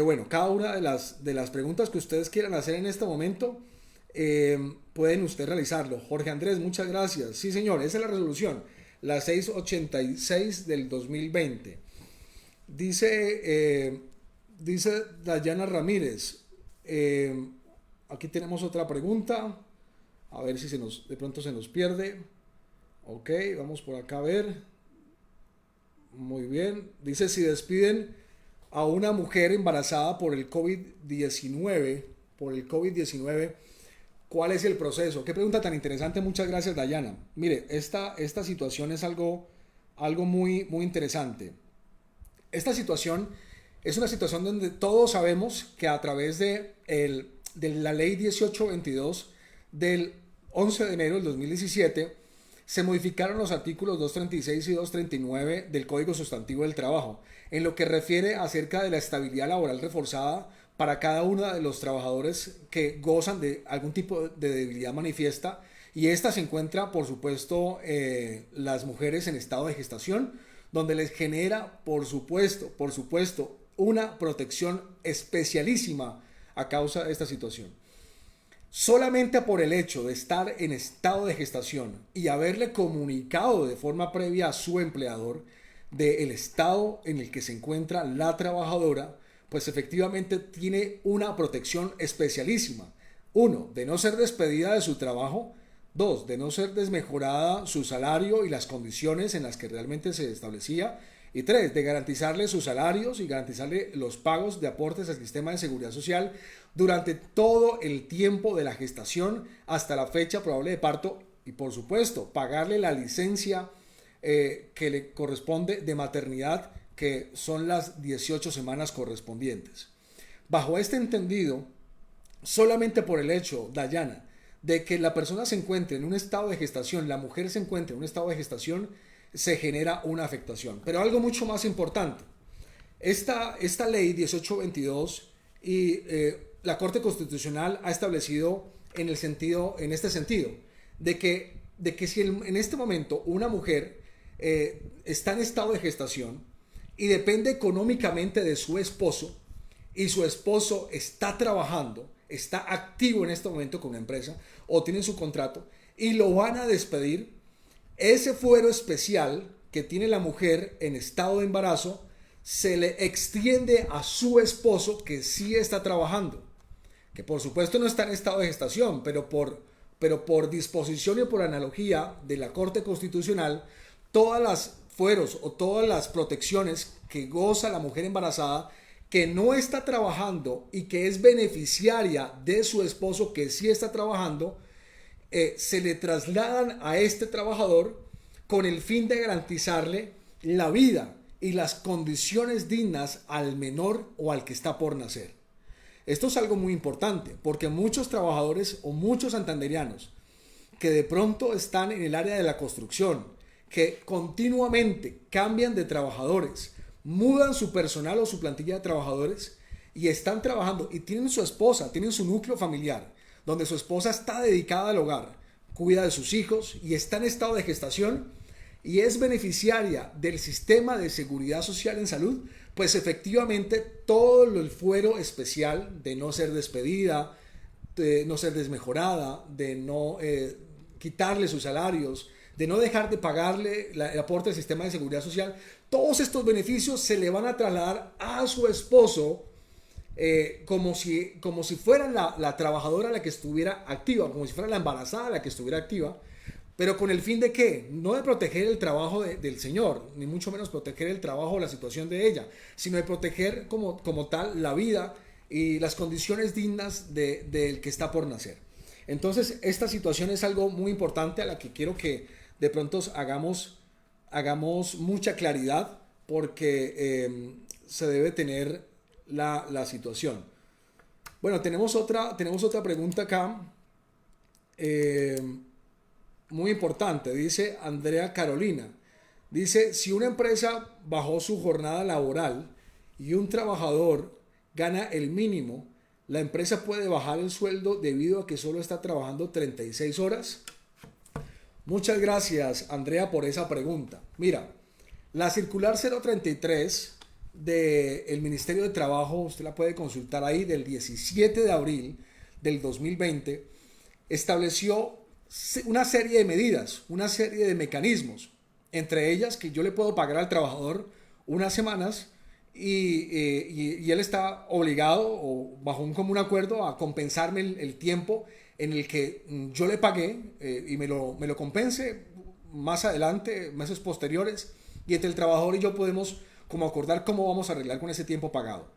bueno, cada una de las preguntas que ustedes quieran hacer en este momento, pueden ustedes realizarlo. Jorge Andrés, muchas gracias. Sí, señor, esa es la resolución, la 686 del 2020. Dice Dayana Ramírez, aquí tenemos otra pregunta, a ver si de pronto se nos pierde. Ok, vamos por acá a ver. Muy bien. Dice, si despiden a una mujer embarazada por el COVID-19, ¿cuál es el proceso? Qué pregunta tan interesante. Muchas gracias, Dayana. Mire, esta situación es algo muy, muy interesante. Esta situación es una situación donde todos sabemos que a través de la ley 1822 del 11 de enero del 2017 se modificaron los artículos 236 y 239 del Código Sustantivo del Trabajo, en lo que refiere acerca de la estabilidad laboral reforzada para cada uno de los trabajadores que gozan de algún tipo de debilidad manifiesta, y esta se encuentra, por supuesto, las mujeres en estado de gestación, donde les genera, por supuesto, una protección especialísima a causa de esta situación. Solamente por el hecho de estar en estado de gestación y haberle comunicado de forma previa a su empleador del estado en el que se encuentra la trabajadora, pues efectivamente tiene una protección especialísima. Uno, de no ser despedida de su trabajo. Dos, de no ser desmejorada su salario y las condiciones en las que realmente se establecía. Y tres, de garantizarle sus salarios y garantizarle los pagos de aportes al sistema de seguridad social durante todo el tiempo de la gestación hasta la fecha probable de parto, y por supuesto pagarle la licencia que le corresponde de maternidad, que son las 18 semanas correspondientes. Bajo este entendido, solamente por el hecho, Dayana, de que la persona se encuentre en un estado de gestación, la mujer se encuentre en un estado de gestación, se genera una afectación. Pero algo mucho más importante, esta ley 1822 y la Corte Constitucional ha establecido en este sentido, de que si en este momento una mujer está en estado de gestación y depende económicamente de su esposo, y su esposo está trabajando, está activo en este momento con una empresa o tiene su contrato y lo van a despedir, ese fuero especial que tiene la mujer en estado de embarazo se le extiende a su esposo que sí está trabajando, que por supuesto no está en estado de gestación, pero por disposición y por analogía de la Corte Constitucional, todas las fueros o todas las protecciones que goza la mujer embarazada que no está trabajando y que es beneficiaria de su esposo que sí está trabajando, se le trasladan a este trabajador con el fin de garantizarle la vida y las condiciones dignas al menor o al que está por nacer. Esto es algo muy importante porque muchos trabajadores o muchos santanderianos que de pronto están en el área de la construcción, que continuamente cambian de trabajadores, mudan su personal o su plantilla de trabajadores y están trabajando y tienen su esposa, tienen su núcleo familiar, donde su esposa está dedicada al hogar, cuida de sus hijos y está en estado de gestación y es beneficiaria del sistema de seguridad social en salud, pues efectivamente todo el fuero especial de no ser despedida, de no ser desmejorada, de no quitarle sus salarios, de no dejar de pagarle el aporte del sistema de seguridad social, todos estos beneficios se le van a trasladar a su esposo como si fuera la trabajadora la que estuviera activa, como si fuera la embarazada la que estuviera activa, pero con el fin de ¿qué? No de proteger el trabajo del señor, ni mucho menos proteger el trabajo o la situación de ella, sino de proteger como tal la vida y las condiciones dignas del que está por nacer. Entonces, esta situación es algo muy importante a la que quiero que de pronto hagamos mucha claridad porque se debe tener la situación. Bueno, tenemos otra pregunta acá muy importante. Dice Andrea Carolina. Dice, si una empresa bajó su jornada laboral y un trabajador gana el mínimo, ¿la empresa puede bajar el sueldo debido a que solo está trabajando 36 horas? Muchas gracias, Andrea, por esa pregunta. Mira, la circular 033 del Ministerio de Trabajo, usted la puede consultar ahí, del 17 de abril del 2020, estableció una serie de medidas, una serie de mecanismos, entre ellas que yo le puedo pagar al trabajador unas semanas y él está obligado o bajo un común acuerdo a compensarme el tiempo en el que yo le pagué y me lo compense más adelante, meses posteriores, y entre el trabajador y yo podemos como acordar cómo vamos a arreglar con ese tiempo pagado.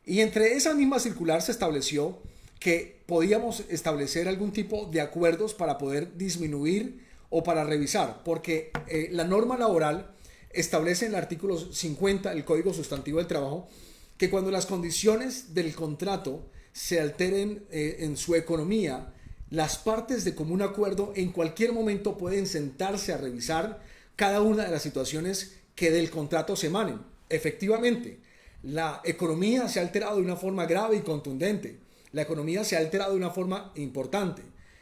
Y entre esa misma circular se estableció que podíamos establecer algún tipo de acuerdos para poder disminuir o para revisar, porque la norma laboral establece en el artículo 50 del Código Sustantivo del Trabajo que cuando las condiciones del contrato se alteren en su economía, las partes de común acuerdo en cualquier momento pueden sentarse a revisar cada una de las situaciones que del contrato se emanen. Efectivamente, la economía se ha alterado de una forma grave y contundente. La economía se ha alterado de una forma importante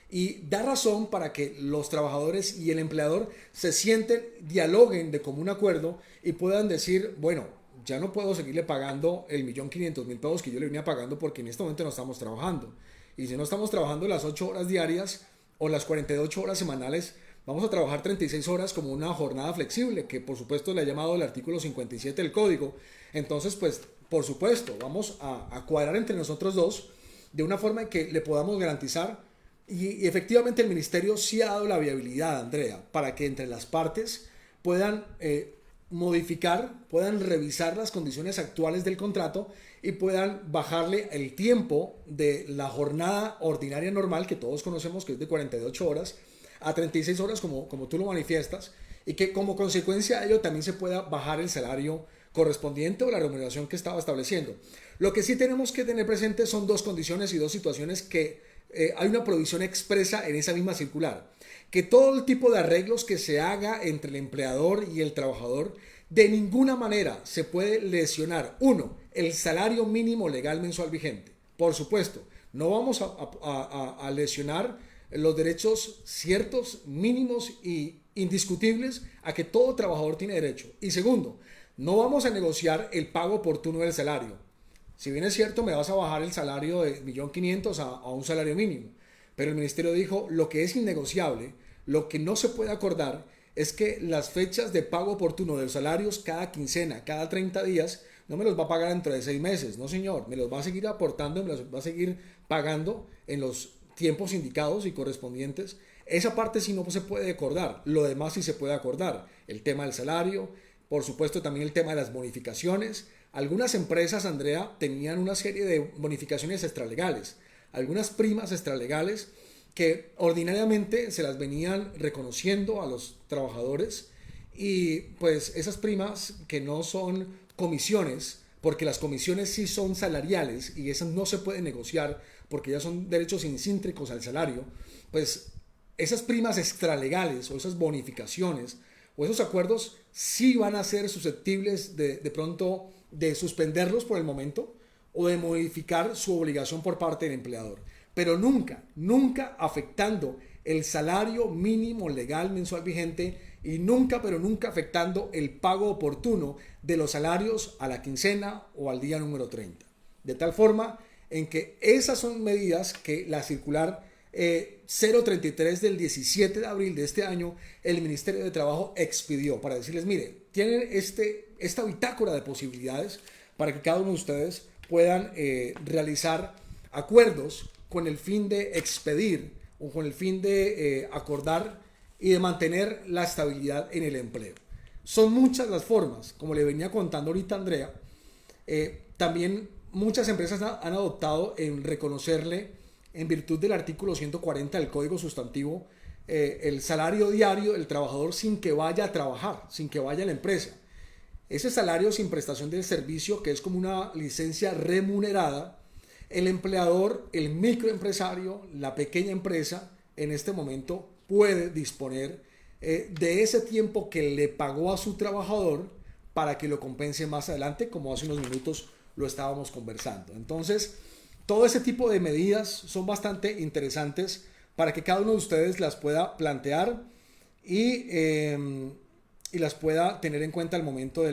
y da razón para que los trabajadores y el empleador se sienten, dialoguen de común acuerdo y puedan decir, bueno, ya no puedo seguirle pagando el 1.500.000 pesos que yo le venía pagando porque en este momento no estamos trabajando. Y si no estamos trabajando las 8 horas diarias o las 48 horas semanales, vamos a trabajar 36 horas como una jornada flexible, que por supuesto le ha llamado el artículo 57 del código. Entonces, pues, por supuesto, vamos a cuadrar entre nosotros dos de una forma en que le podamos garantizar y efectivamente el ministerio sí ha dado la viabilidad, Andrea, para que entre las partes puedan modificar, puedan revisar las condiciones actuales del contrato y puedan bajarle el tiempo de la jornada ordinaria normal que todos conocemos que es de 48 horas a 36 horas como tú lo manifiestas y que como consecuencia de ello también se pueda bajar el salario correspondiente o la remuneración que estaba estableciendo. Lo que sí tenemos que tener presente son dos condiciones y dos situaciones que hay una provisión expresa en esa misma circular. Que todo el tipo de arreglos que se haga entre el empleador y el trabajador de ninguna manera se puede lesionar, uno, el salario mínimo legal mensual vigente. Por supuesto, no vamos a lesionar los derechos ciertos, mínimos y indiscutibles a que todo trabajador tiene derecho. Y segundo, no vamos a negociar el pago oportuno del salario. Si bien es cierto, me vas a bajar el salario de 1.500.000 a un salario mínimo. Pero el ministerio dijo, lo que es innegociable, lo que no se puede acordar, es que las fechas de pago oportuno de los salarios cada quincena, cada 30 días, no me los va a pagar dentro de 6 meses. No, señor, me los va a seguir aportando, me los va a seguir pagando en los tiempos indicados y correspondientes. Esa parte sí no se puede acordar. Lo demás sí se puede acordar. El tema del salario, por supuesto también el tema de las bonificaciones. Algunas empresas, Andrea, tenían una serie de bonificaciones extralegales, algunas primas extralegales que ordinariamente se las venían reconociendo a los trabajadores y pues esas primas que no son comisiones, porque las comisiones sí son salariales y esas no se pueden negociar porque ya son derechos incíntrícos al salario, pues esas primas extralegales o esas bonificaciones o esos acuerdos sí van a ser susceptibles de pronto de suspenderlos por el momento o de modificar su obligación por parte del empleador. Pero nunca, nunca afectando el salario mínimo legal mensual vigente y nunca, pero nunca afectando el pago oportuno de los salarios a la quincena o al día número 30. De tal forma en que esas son medidas que la circular 033 del 17 de abril de este año el Ministerio de Trabajo expidió para decirles, mire, tienen esta bitácora de posibilidades para que cada uno de ustedes puedan realizar acuerdos con el fin de expedir o con el fin de acordar y de mantener la estabilidad en el empleo. Son muchas las formas, como le venía contando ahorita Andrea, también muchas empresas han adoptado en reconocerle, en virtud del artículo 140 del Código Sustantivo, el salario diario del trabajador sin que vaya a trabajar, sin que vaya a la empresa. Ese salario sin prestación del servicio, que es como una licencia remunerada, el empleador, el microempresario, la pequeña empresa, en este momento puede disponer de ese tiempo que le pagó a su trabajador para que lo compense más adelante, como hace unos minutos lo estábamos conversando. Entonces, todo ese tipo de medidas son bastante interesantes para que cada uno de ustedes las pueda plantear y las pueda tener en cuenta al momento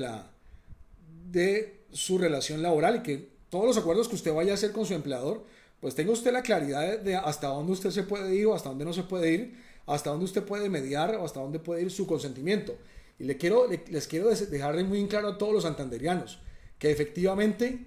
de su relación laboral y que todos los acuerdos que usted vaya a hacer con su empleador, pues tenga usted la claridad de hasta dónde usted se puede ir o hasta dónde no se puede ir, hasta dónde usted puede mediar o hasta dónde puede ir su consentimiento. Y les quiero dejar muy en claro a todos los santanderianos que efectivamente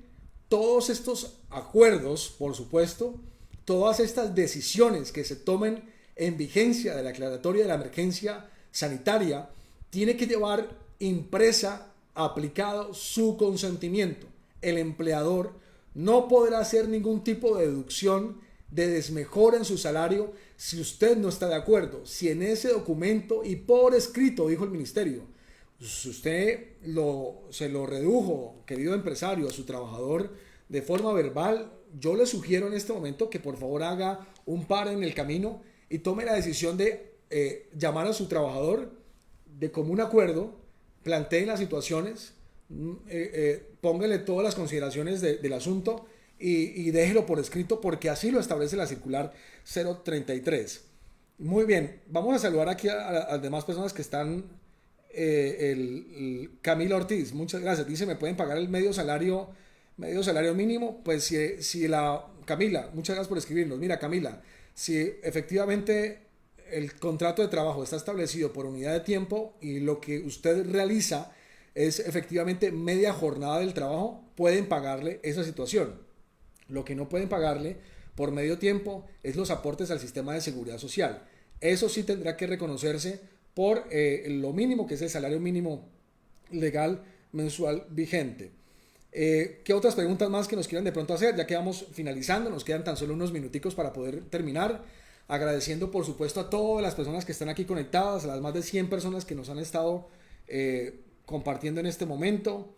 todos estos acuerdos, por supuesto, todas estas decisiones que se tomen en vigencia de la aclaratoria de la emergencia sanitaria, tiene que llevar impresa, aplicado su consentimiento. El empleador no podrá hacer ningún tipo de deducción de desmejora en su salario si usted no está de acuerdo. Si en ese documento y por escrito, dijo el ministerio, si usted se lo redujo, querido empresario, a su trabajador de forma verbal, yo le sugiero en este momento que por favor haga un par en el camino y tome la decisión de llamar a su trabajador de común acuerdo, plantee las situaciones, póngale todas las consideraciones del asunto y déjelo por escrito porque así lo establece la circular 033. Muy bien, vamos a saludar aquí a las demás personas que están. Camila Ortiz, muchas gracias. Dice, ¿me pueden pagar el medio salario mínimo? Pues si Camila, muchas gracias por escribirnos. Mira, Camila, si efectivamente el contrato de trabajo está establecido por unidad de tiempo y lo que usted realiza es efectivamente media jornada del trabajo, pueden pagarle esa situación. Lo que no pueden pagarle por medio tiempo es los aportes al sistema de seguridad social. Eso sí tendrá que reconocerse por lo mínimo, que es el salario mínimo legal mensual vigente. ¿Qué otras preguntas más que nos quieran de pronto hacer? Ya que vamos finalizando, nos quedan tan solo unos minuticos para poder terminar. agradeciendo por supuesto a todas las personas que están aquí conectadas, a las más de 100 personas que nos han estado compartiendo en este momento.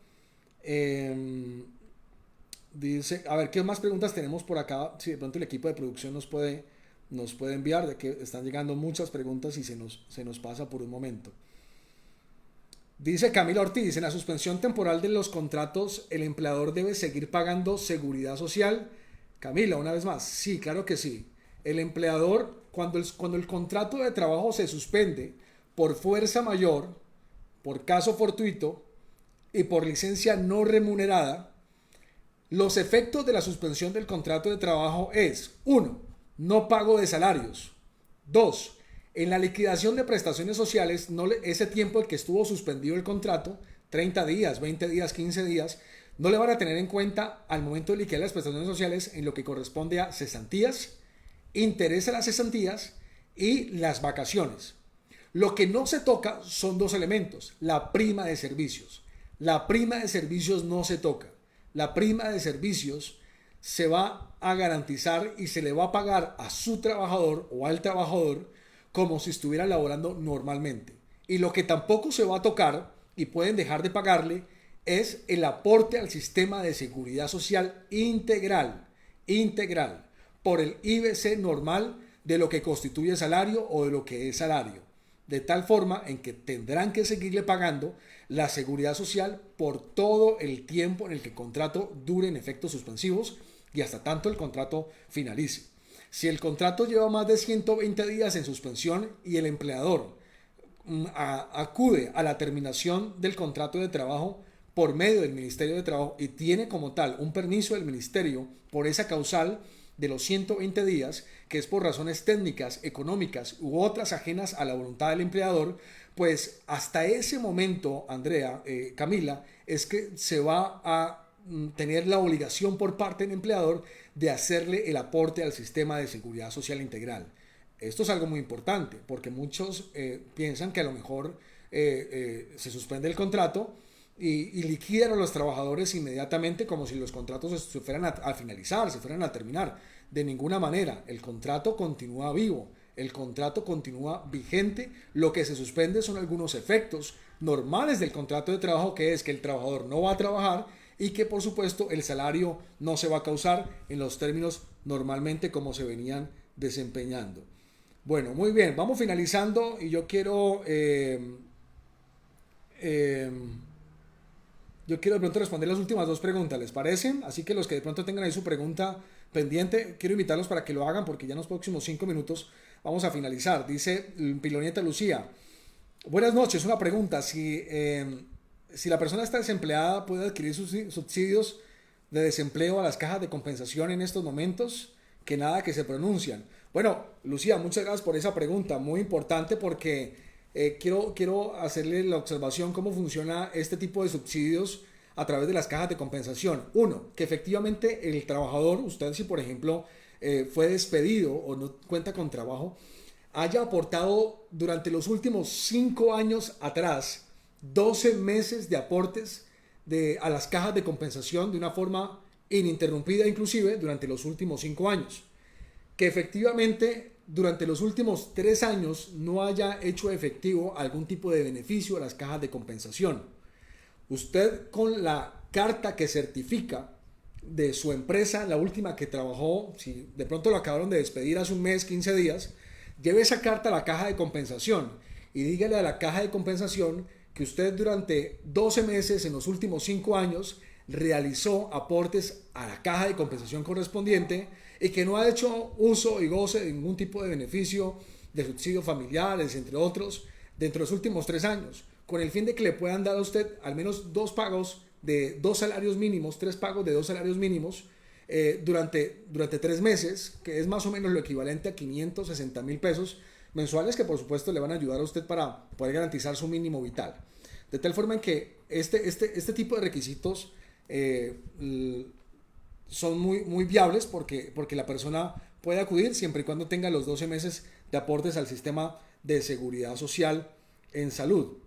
Dice, a ver, ¿qué más preguntas tenemos por acá? Si de pronto el equipo de producción nos puede enviar, de que están llegando muchas preguntas y se nos pasa por un momento. Dice Camila Ortiz, en la suspensión temporal de los contratos, ¿el empleador debe seguir pagando seguridad social? Camila, una vez más, sí, claro que sí. El empleador, cuando el contrato de trabajo se suspende por fuerza mayor, por caso fortuito y por licencia no remunerada, los efectos de la suspensión del contrato de trabajo es: 1. No pago de salarios. 2. En la liquidación de prestaciones sociales, ese tiempo el que estuvo suspendido el contrato, 30 días, 20 días, 15 días, no le van a tener en cuenta al momento de liquidar las prestaciones sociales en lo que corresponde a cesantías, interés a las cesantías y las vacaciones. Lo que no se toca son dos elementos: la prima de servicios. La prima de servicios no se toca. La prima de servicios se va a garantizar y se le va a pagar a su trabajador o al trabajador como si estuviera laborando normalmente. Y lo que tampoco se va a tocar y pueden dejar de pagarle es el aporte al sistema de seguridad social integral por el IBC normal de lo que constituye salario o de lo que es salario, de tal forma en que tendrán que seguirle pagando la seguridad social por todo el tiempo en el que el contrato dure en efectos suspensivos y hasta tanto el contrato finalice. Si el contrato lleva más de 120 días en suspensión y el empleador acude a la terminación del contrato de trabajo por medio del Ministerio de Trabajo y tiene como tal un permiso del Ministerio por esa causal de los 120 días, que es por razones técnicas, económicas u otras ajenas a la voluntad del empleador, pues hasta ese momento, Andrea, Camila, es que se va a tener la obligación por parte del empleador de hacerle el aporte al sistema de seguridad social integral. Esto es algo muy importante porque muchos piensan que a lo mejor se suspende el contrato y liquidan a los trabajadores inmediatamente como si los contratos se fueran a finalizar, se fueran a terminar. De ninguna manera, el contrato continúa vivo, el contrato continúa vigente. Lo que se suspende son algunos efectos normales del contrato de trabajo, que es que el trabajador no va a trabajar y que por supuesto el salario no se va a causar en los términos normalmente como se venían desempeñando. Bueno, muy bien, vamos finalizando y yo quiero de pronto responder las últimas dos preguntas, ¿les parecen? Así que los que de pronto tengan ahí su pregunta pendiente, quiero invitarlos para que lo hagan porque ya en los próximos 5 minutos vamos a finalizar. Dice Pilonieta Lucía, buenas noches, una pregunta: si la persona está desempleada, ¿puede adquirir sus subsidios de desempleo a las cajas de compensación en estos momentos? Que nada, que se pronuncian. Bueno, Lucía, muchas gracias por esa pregunta, muy importante porque quiero hacerle la observación cómo funciona este tipo de subsidios a través de las cajas de compensación. Uno, que efectivamente el trabajador, usted si por ejemplo fue despedido o no cuenta con trabajo, haya aportado durante los últimos 5 años atrás 12 meses de aportes a las cajas de compensación de una forma ininterrumpida, inclusive durante los últimos 5 años. Que efectivamente durante los últimos 3 años no haya hecho efectivo algún tipo de beneficio a las cajas de compensación. Usted, con la carta que certifica de su empresa, la última que trabajó, si de pronto lo acabaron de despedir hace un mes, 15 días, lleve esa carta a la caja de compensación y dígale a la caja de compensación que usted durante 12 meses en los últimos 5 años realizó aportes a la caja de compensación correspondiente y que no ha hecho uso y goce de ningún tipo de beneficio, de subsidios familiares, entre otros, dentro de los últimos 3 años, con el fin de que le puedan dar a usted al menos 2 pagos de 2 salarios mínimos, 3 pagos de 2 salarios mínimos durante 3 meses, que es más o menos lo equivalente a 560,000 pesos mensuales, que por supuesto le van a ayudar a usted para poder garantizar su mínimo vital. De tal forma en que este tipo de requisitos son muy viables porque la persona puede acudir siempre y cuando tenga los 12 meses de aportes al sistema de seguridad social en salud.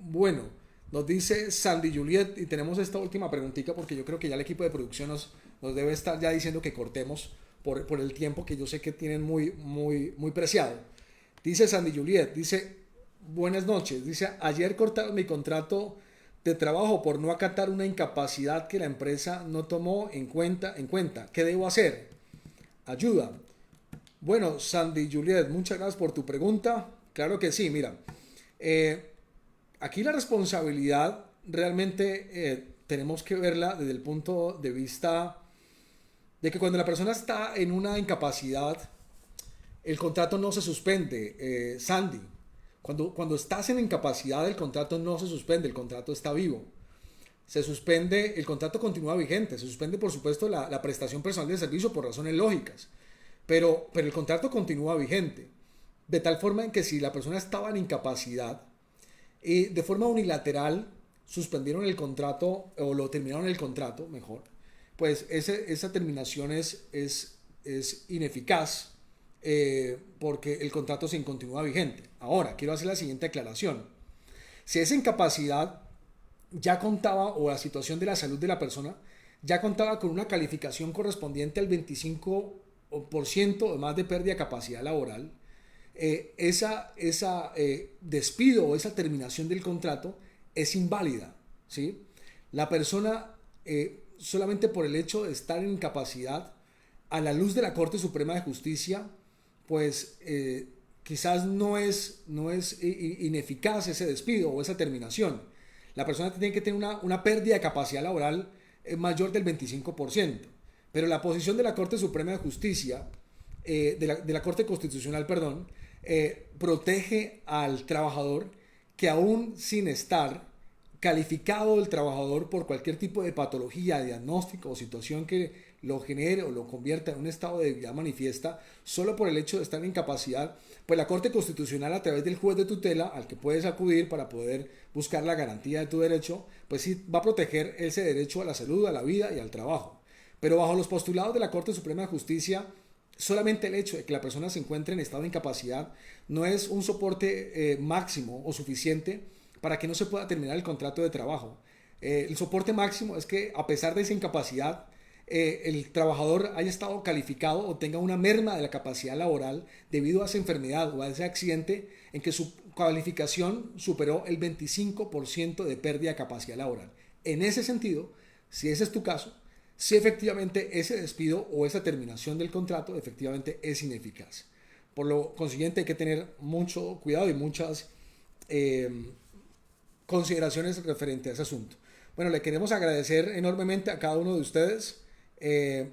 Bueno, nos dice Sandy Juliet, y tenemos esta última preguntita porque yo creo que ya el equipo de producción nos debe estar ya diciendo que cortemos por el tiempo que yo sé que tienen muy preciado. Dice Sandy Juliet, dice, buenas noches, dice, ayer cortaron mi contrato de trabajo por no acatar una incapacidad que la empresa no tomó en cuenta. ¿Qué debo hacer? Ayuda. Bueno, Sandy Juliet, muchas gracias por tu pregunta. Claro que sí, mira, aquí la responsabilidad realmente tenemos que verla desde el punto de vista de que cuando la persona está en una incapacidad, el contrato no se suspende, Sandy. Cuando estás en incapacidad, el contrato no se suspende, el contrato está vivo. Se suspende, el contrato continúa vigente, se suspende por supuesto la prestación personal de servicio por razones lógicas, pero el contrato continúa vigente. De tal forma en que si la persona estaba en incapacidad, de forma unilateral suspendieron el contrato o lo terminaron el contrato, mejor, pues esa terminación es ineficaz porque el contrato se continúa vigente. Ahora, quiero hacer la siguiente aclaración. Si esa incapacidad ya contaba, o la situación de la salud de la persona, ya contaba con una calificación correspondiente al 25% o más de pérdida de capacidad laboral, esa despido o esa terminación del contrato es inválida, ¿sí? La persona, solamente por el hecho de estar en incapacidad, a la luz de la Corte Suprema de Justicia, pues quizás no es ineficaz ese despido o esa terminación. La persona tiene que tener una pérdida de capacidad laboral mayor del 25%. Pero la posición de la Corte Suprema de Justicia, de la Corte Constitucional, perdón, protege al trabajador que aún sin estar calificado el trabajador por cualquier tipo de patología, diagnóstico o situación que lo genere o lo convierta en un estado de debilidad manifiesta, solo por el hecho de estar en incapacidad, pues la Corte Constitucional, a través del juez de tutela al que puedes acudir para poder buscar la garantía de tu derecho, pues sí va a proteger ese derecho a la salud, a la vida y al trabajo. Pero bajo los postulados de la Corte Suprema de Justicia, solamente el hecho de que la persona se encuentre en estado de incapacidad no es un soporte máximo o suficiente para que no se pueda terminar el contrato de trabajo. El soporte máximo es que, a pesar de esa incapacidad, el trabajador haya estado calificado o tenga una merma de la capacidad laboral debido a esa enfermedad o a ese accidente en que su calificación superó el 25% de pérdida de capacidad laboral. En ese sentido, si ese es tu caso, si efectivamente ese despido o esa terminación del contrato efectivamente es ineficaz. Por lo consiguiente, hay que tener mucho cuidado y muchas consideraciones referente a ese asunto. Bueno, le queremos agradecer enormemente a cada uno de ustedes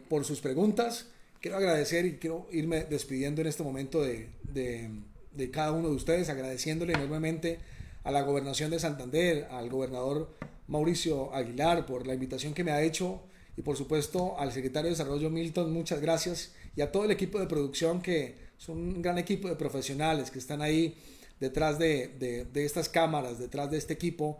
por sus preguntas. Quiero agradecer y quiero irme despidiendo en este momento de cada uno de ustedes, agradeciéndole enormemente a la Gobernación de Santander, al gobernador Mauricio Aguilar por la invitación que me ha hecho, y por supuesto al secretario de Desarrollo Milton, muchas gracias, y a todo el equipo de producción, que son un gran equipo de profesionales que están ahí detrás de estas cámaras, detrás de este equipo,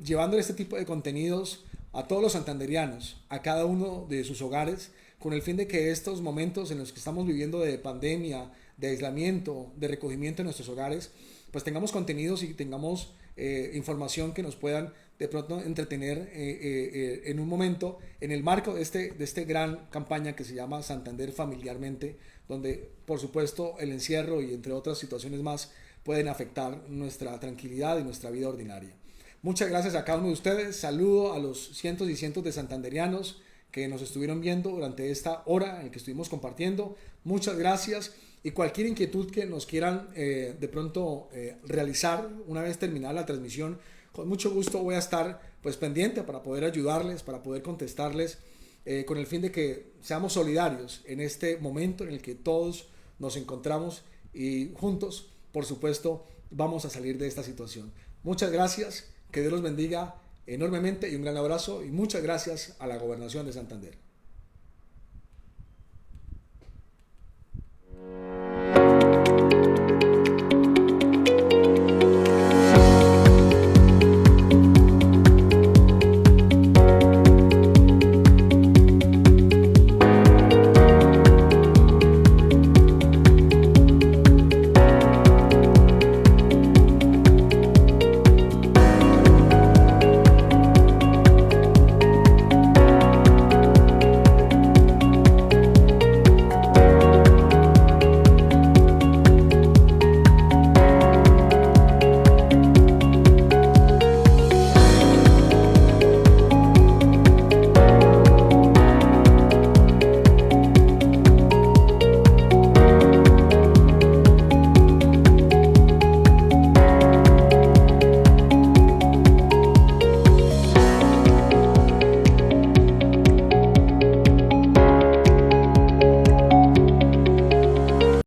llevando este tipo de contenidos a todos los santanderianos, a cada uno de sus hogares, con el fin de que estos momentos en los que estamos viviendo de pandemia, de aislamiento, de recogimiento en nuestros hogares, pues tengamos contenidos y tengamos información que nos puedan de pronto entretener en un momento, en el marco de este gran campaña que se llama Santander Familiarmente, donde por supuesto el encierro y entre otras situaciones más pueden afectar nuestra tranquilidad y nuestra vida ordinaria. Muchas gracias a cada uno de ustedes. Saludo a los cientos y cientos de santanderianos que nos estuvieron viendo durante esta hora en que estuvimos compartiendo. Muchas gracias, y cualquier inquietud que nos quieran de pronto realizar una vez terminada la transmisión, con mucho gusto voy a estar pues pendiente para poder ayudarles, para poder contestarles, con el fin de que seamos solidarios en este momento en el que todos nos encontramos y juntos, por supuesto, vamos a salir de esta situación. Muchas gracias, que Dios los bendiga enormemente y un gran abrazo, y muchas gracias a la Gobernación de Santander.